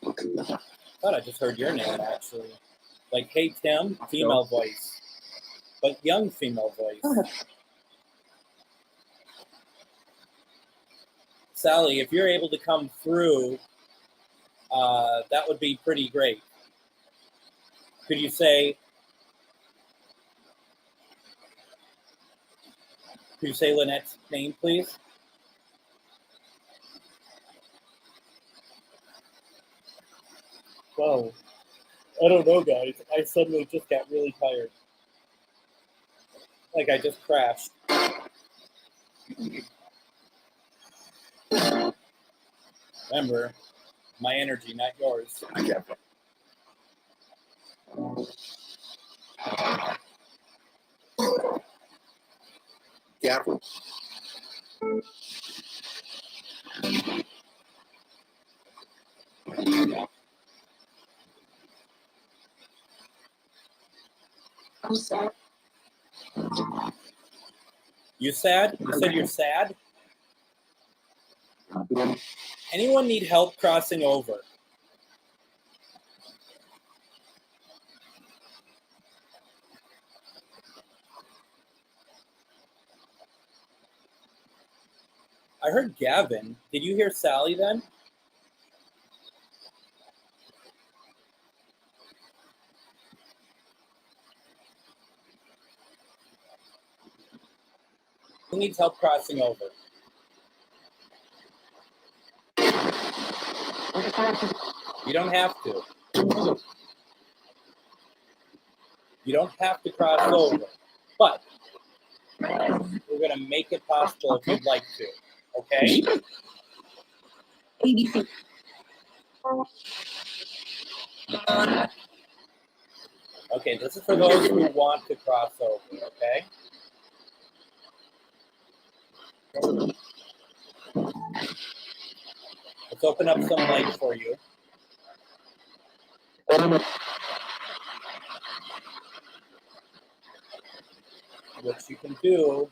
I thought I just heard your name, actually. Like, hey, Tim, female voice. But young female voice. Sally, if you're able to come through, that would be pretty great. Could you say Lynette's name, please? Whoa. I don't know, guys. I suddenly just got really tired. Like I just crashed. Remember, my energy, not yours. Careful. I'm sad. You sad? You said you're sad? Anyone need help crossing over? I heard Gavin. Did you hear Sally then? Who needs help crossing over? You don't have to. You don't have to cross over. But we're going to make it possible if you'd like to. Okay? ABC. Okay, this is for those who want to cross over, okay? Let's open up some light for you. What you can do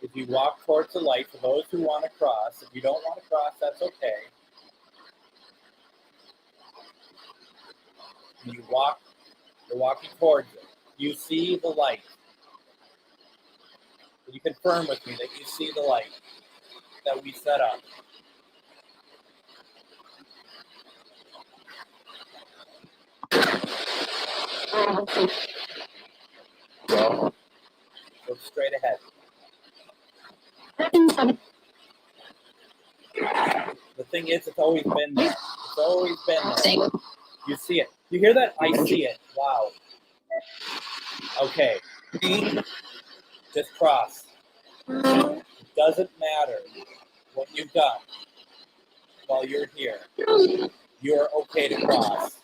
is you walk towards the light for those who want to cross. If you don't want to cross, that's okay. You're walking towards it. You see the light. Can you confirm with me that you see the light that we set up? Go straight ahead. The thing is, it's always been there. It's always been there. You see it. You hear that? I see it. Wow. Okay. Just cross. It doesn't matter what you've done while you're here. You're okay to cross.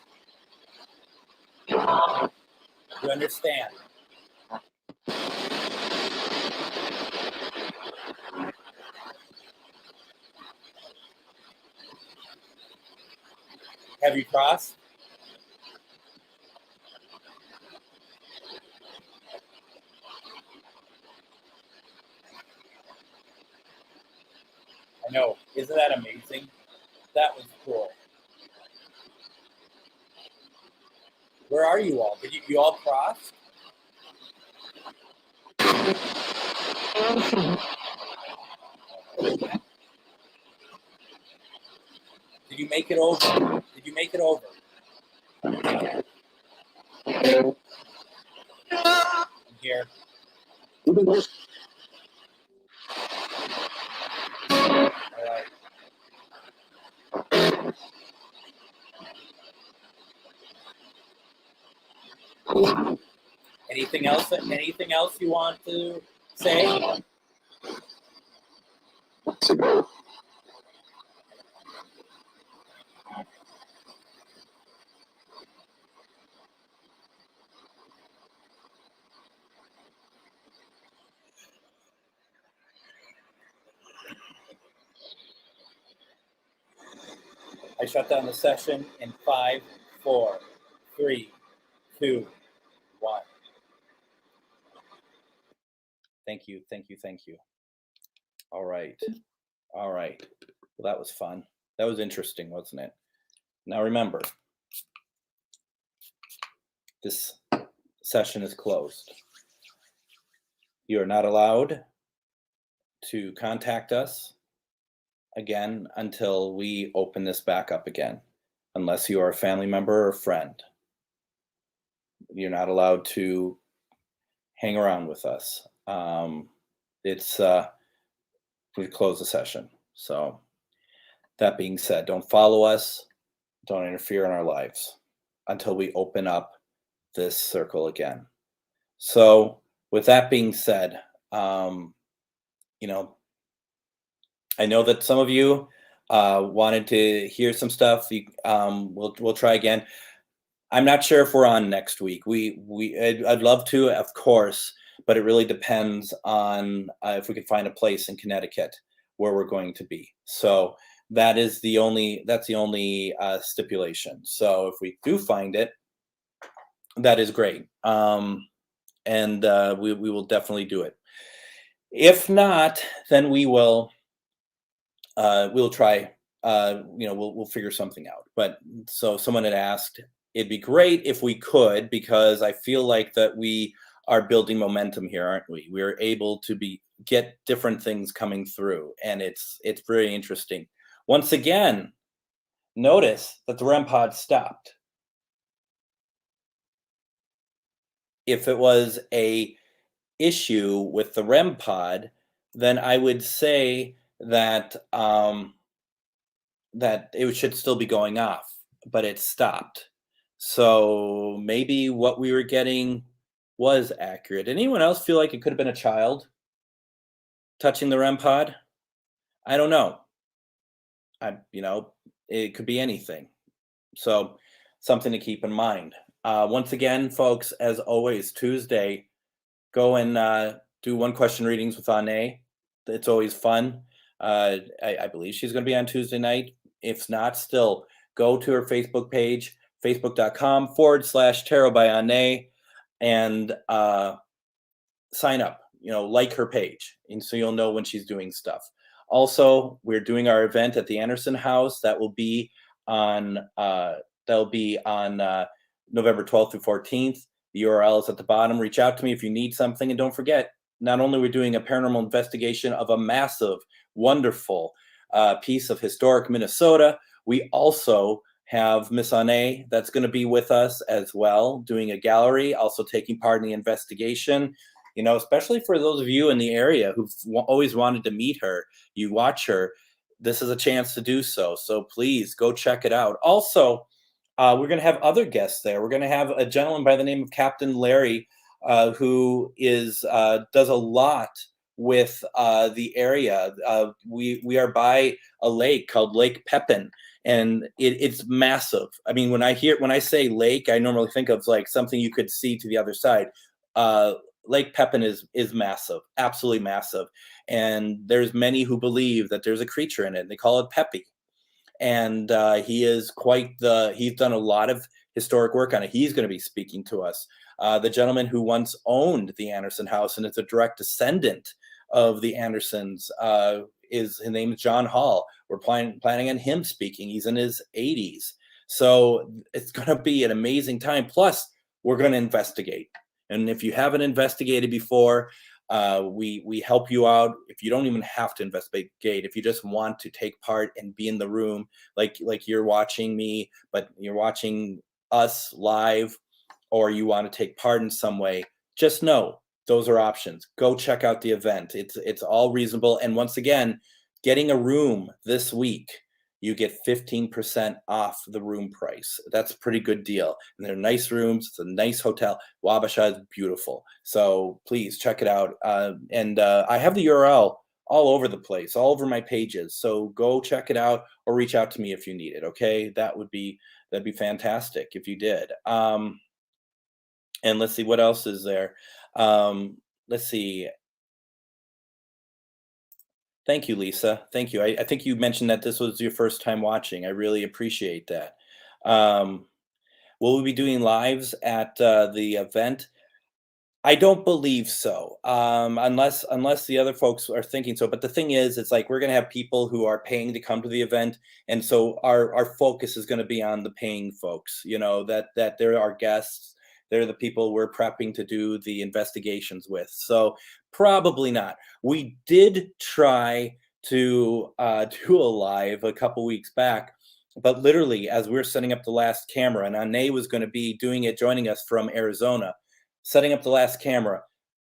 You understand? Have you crossed? I know. Isn't that amazing? That was cool. Where are you all? Did you all cross? Did you make it over? Did you make it over? I'm here. All right. Anything else? Anything else you want to say? I shut down the session in 5, 4, 3, 2, 1. Thank you, thank you, thank you. All right. All right. Well, that was fun. That was interesting, wasn't it? Now remember, this session is closed. You are not allowed to contact us again until we open this back up again, unless you are a family member or friend. You're not allowed to hang around with us. We close the session. So that being said, don't follow us, don't interfere in our lives until we open up this circle again. So with that being said, I know that some of you wanted to hear some stuff. We'll try again. I'm not sure if we're on next week. I'd love to, of course, but it really depends on if we could find a place in Connecticut where we're going to be. So that's the only stipulation. So if we do find it, that is great. And we will definitely do it. If not, then we'll try. We'll figure something out. But so someone had asked, it'd be great if we could, because I feel like that we are building momentum here, aren't we? We're able to get different things coming through, and it's very interesting. Once again, notice that the REM pod stopped. If it was a issue with the REM pod, then I would say that that it should still be going off, but it stopped. So maybe what we were getting was accurate. Anyone else feel like it could have been a child touching the REM pod? I don't know. it could be anything. So something to keep in mind. Once again, folks, as always, Tuesday, go and do one question readings with Ane. It's always fun. I believe she's going to be on Tuesday night. If not, still go to her Facebook page, facebook.com/tarot by Ane, and sign up, like her page. And so you'll know when she's doing stuff. Also, we're doing our event at the Anderson House. That will be on November 12th through 14th. The URL is at the bottom. Reach out to me if you need something. And don't forget, not only are we doing a paranormal investigation of a massive, wonderful piece of historic Minnesota, we also have Miss Ane that's going to be with us as well, doing a gallery, also taking part in the investigation. Especially for those of you in the area who've always wanted to meet her, you watch her, this is a chance to do so. So please go check it out. Also, we're going to have other guests there. We're going to have a gentleman by the name of Captain Larry, who does a lot with the area. We are by a lake called Lake Pepin, and it's massive. I mean, when I say lake, I normally think of like something you could see to the other side. Lake Pepin is massive, absolutely massive. And there's many who believe that there's a creature in it. They call it Peppy. And he's done a lot of historic work on it. He's going to be speaking to us. The gentleman who once owned the Anderson House and is a direct descendant of the Andersons, his name is John Hall. We're planning on him speaking. He's in his 80s. So it's going to be an amazing time. Plus, we're going to investigate. And if you haven't investigated before, we help you out. If you don't even have to investigate, if you just want to take part and be in the room, like you're watching me, but you're watching us live, or you want to take part in some way, just know those are options. Go check out the event. It's all reasonable. And once again, getting a room this week, you get 15% off the room price. That's a pretty good deal. And they're nice rooms. It's a nice hotel. Wabasha is beautiful. So please check it out. And I have the URL all over the place, all over my pages. So go check it out or reach out to me if you need it. Okay. That'd be fantastic if you did. And let's see, what else is there? Let's see. Thank you, Lisa. Thank you. I think you mentioned that this was your first time watching. I really appreciate that. Will we be doing lives at the event? I don't believe so, unless the other folks are thinking so. But the thing is, it's like we're going to have people who are paying to come to the event, and so our focus is going to be on the paying folks. That they're our guests. They're the people we're prepping to do the investigations with. So probably not. We did try to do a live a couple weeks back, but literally as we're setting up the last camera, and Ane was going to be doing it, joining us from Arizona, setting up the last camera,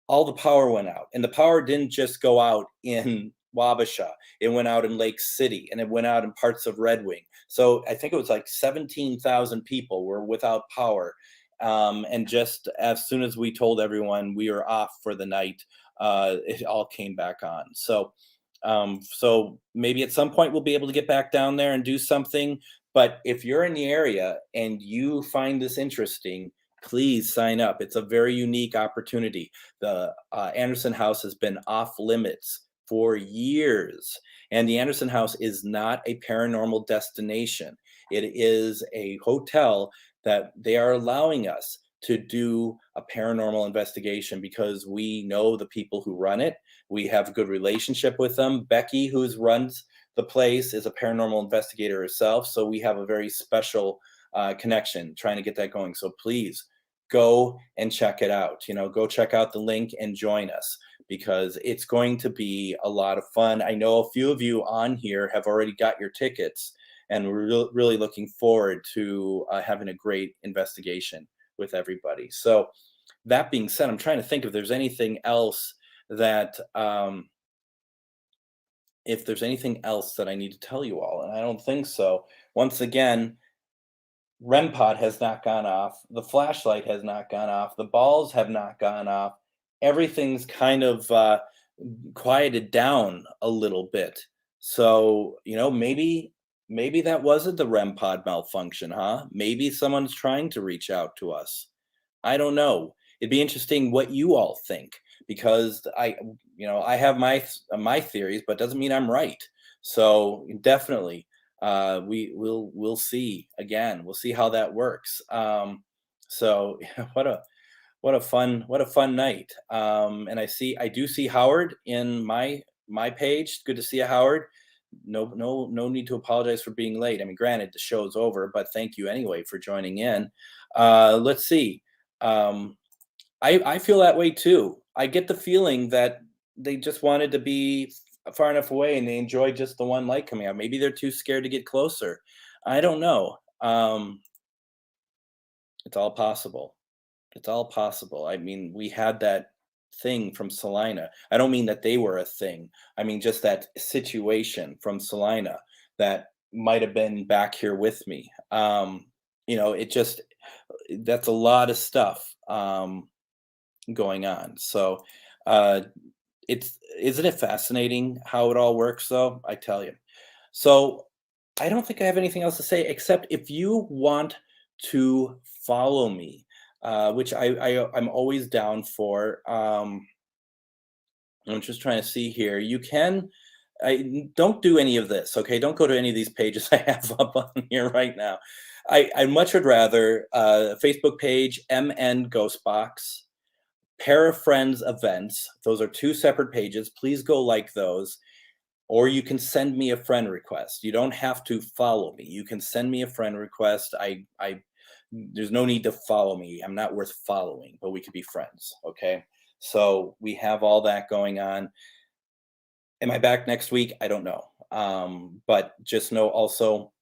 all the power went out. And the power didn't just go out in Wabasha. It went out in Lake City, and it went out in parts of Red Wing. So I think it was like 17,000 people were without power. And just as soon as we told everyone we were off for the night, it all came back on. So maybe at some point we'll be able to get back down there and do something. But if you're in the area and you find this interesting, please sign up. It's a very unique opportunity. The Anderson House has been off limits for years. And the Anderson House is not a paranormal destination. It is a hotel that they are allowing us to do a paranormal investigation because we know the people who run it. We have a good relationship with them. Becky, who runs the place, is a paranormal investigator herself. So we have a very special connection trying to get that going. So please go and check it out. Go check out the link and join us because it's going to be a lot of fun. I know a few of you on here have already got your tickets. And we're really looking forward to having a great investigation with everybody. So that being said, I'm trying to think if there's anything else that I need to tell you all. And I don't think so. Once again, REM pod has not gone off. The flashlight has not gone off. The balls have not gone off. Everything's kind of quieted down a little bit. So, maybe that wasn't the REM pod malfunction, huh? Maybe someone's trying to reach out to us. I don't know. It'd be interesting what you all think, because I have my theories, but doesn't mean I'm right. So definitely, we'll see again. We'll see how that works. So what a fun night. And I do see Howard in my page. Good to see you, Howard. No need to apologize for being late. I mean, granted, the show's over, but thank you anyway for joining in. Let's see. Um, I feel that way too. I get the feeling that they just wanted to be far enough away and they enjoy just the one light coming out. Maybe they're too scared to get closer. I don't know. It's all possible. It's all possible. I mean, we had that thing from Salina. I don't mean that they were a thing. I mean just that situation from Salina that might have been back here with me. It just that's a lot of stuff going on. So isn't it fascinating how it all works though? I tell you. So I don't think I have anything else to say except if you want to follow me, which I'm always down for. I'm just trying to see here. You can. I don't do any of this. Okay, don't go to any of these pages I have up on here right now. I much would rather Facebook page MN GhostBox, Para Friends Events. Those are two separate pages. Please go like those. Or you can send me a friend request. You don't have to follow me. You can send me a friend request. There's no need to follow me. I'm not worth following, but we could be friends. Okay. So we have all that going on. Am I back next week? I don't know. But just know also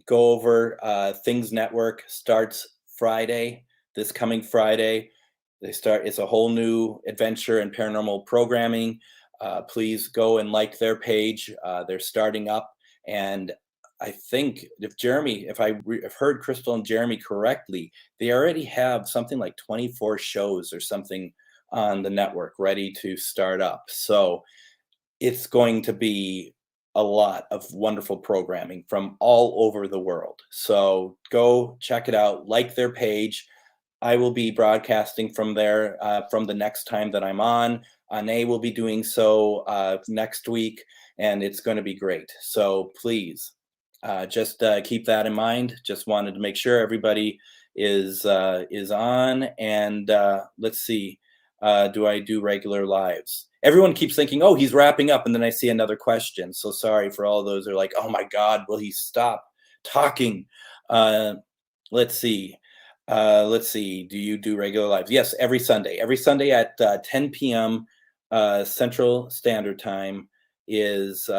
go over Things Network starts Friday, this coming Friday. It's a whole new adventure in paranormal programming. Please go and like their page. They're starting up. And I think if I've heard Crystal and Jeremy correctly, they already have something like 24 shows or something on the network ready to start up. So it's going to be a lot of wonderful programming from all over the world. So go check it out, like their page. I will be broadcasting from there from the next time that I'm on. Ane will be doing so next week, and it's going to be great. So please just keep that in mind. Just wanted to make sure everybody is on. And let's see. Do I do regular lives? Everyone keeps thinking, oh, he's wrapping up. And then I see another question. So sorry for all those who are like, oh my God, will he stop talking? Let's see. Do you do regular lives? Yes, every Sunday. Every Sunday at 10 p.m. Central Standard Time is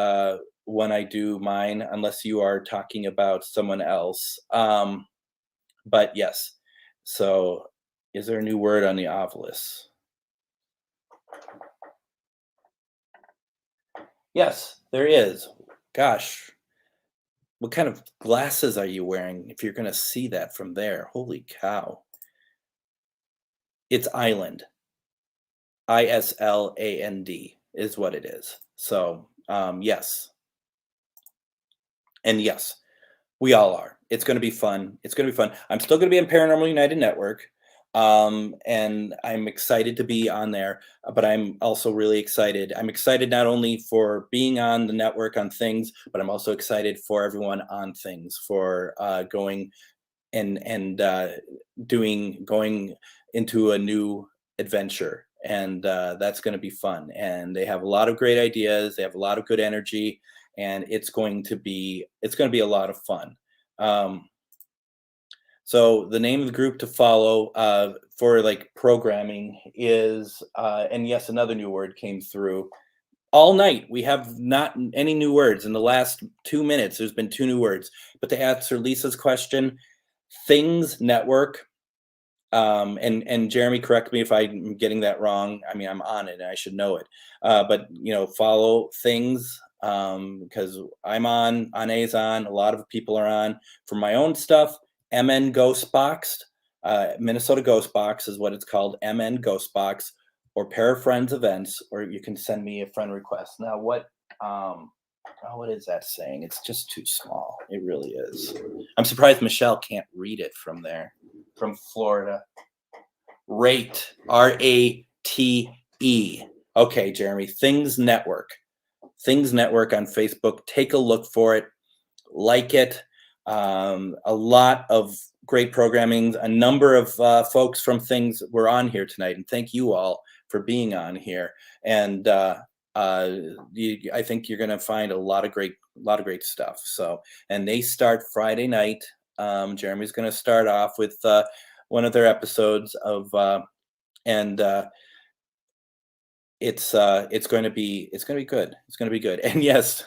when I do mine, unless you are talking about someone else. But yes. So is there a new word on the Ovilus? Yes, there is. Gosh, what kind of glasses are you wearing if you're going to see that from there? Holy cow. It's Island. Island is what it is. So, yes. And yes, we all are. It's going to be fun. It's going to be fun. I'm still going to be on Paranormal United Network. And I'm excited to be on there, but I'm also really excited. I'm excited not only for being on the network on Things, but I'm also excited for everyone on Things for going going into a new adventure. And that's going to be fun. And they have a lot of great ideas. They have a lot of good energy, and it's going to be a lot of fun. So the name of the group to follow for like programming is, and yes, another new word came through. All night, we have not any new words. In the last 2 minutes, there's been 2 new words. But to answer Lisa's question, Things Network, and Jeremy, correct me if I'm getting that wrong. I mean, I'm on it and I should know it. But, follow Things because I'm on, Ane's on, a lot of people are on. For my own stuff, MN GhostBox, Minnesota GhostBox is what it's called, MN GhostBox, or Para Friends Events, or you can send me a friend request. Now, what Oh, what is that saying? It's just too small. It really is. I'm surprised Michelle can't read it from there, from Florida. Rate, RATE. Okay, Jeremy, Things Network. Things Network on Facebook. Take a look for it. Like it. A lot of great programming. A number of folks from Things were on here tonight, and thank you all for being on here. And I think you're going to find a lot of great stuff. So, and they start Friday night. Jeremy's going to start off with one of their episodes of, and it's going to be good. It's going to be good. And yes.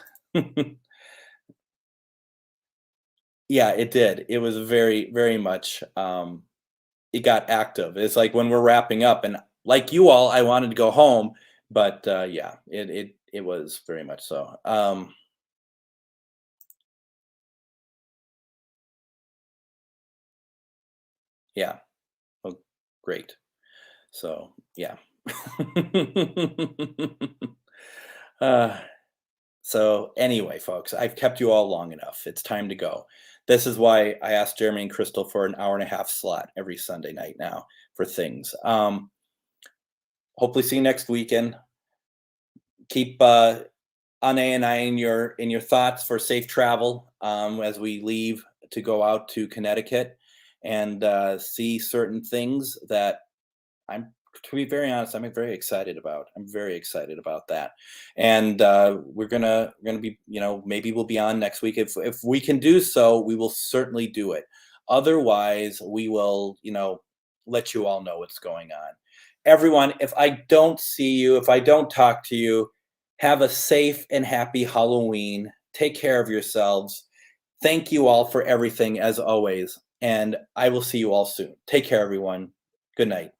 Yeah, it did. It was very, very much, it got active. It's like when we're wrapping up, and like you all, I wanted to go home, but yeah, it was very much so. Yeah. Oh, great. So, yeah. So anyway, folks, I've kept you all long enough. It's time to go. This is why I asked Jeremy and Crystal for an hour and a half slot every Sunday night now for Things. Hopefully see you next weekend. Keep Anna and I in your thoughts for safe travel as we leave to go out to Connecticut and see certain things that to be very honest, I'm very excited about. I'm very excited about that. And we're gonna be, maybe we'll be on next week. If we can do so, we will certainly do it. Otherwise, we will, let you all know what's going on. Everyone, if I don't see you, if I don't talk to you, have a safe and happy Halloween. Take care of yourselves. Thank you all for everything, as always. And I will see you all soon. Take care, everyone. Good night.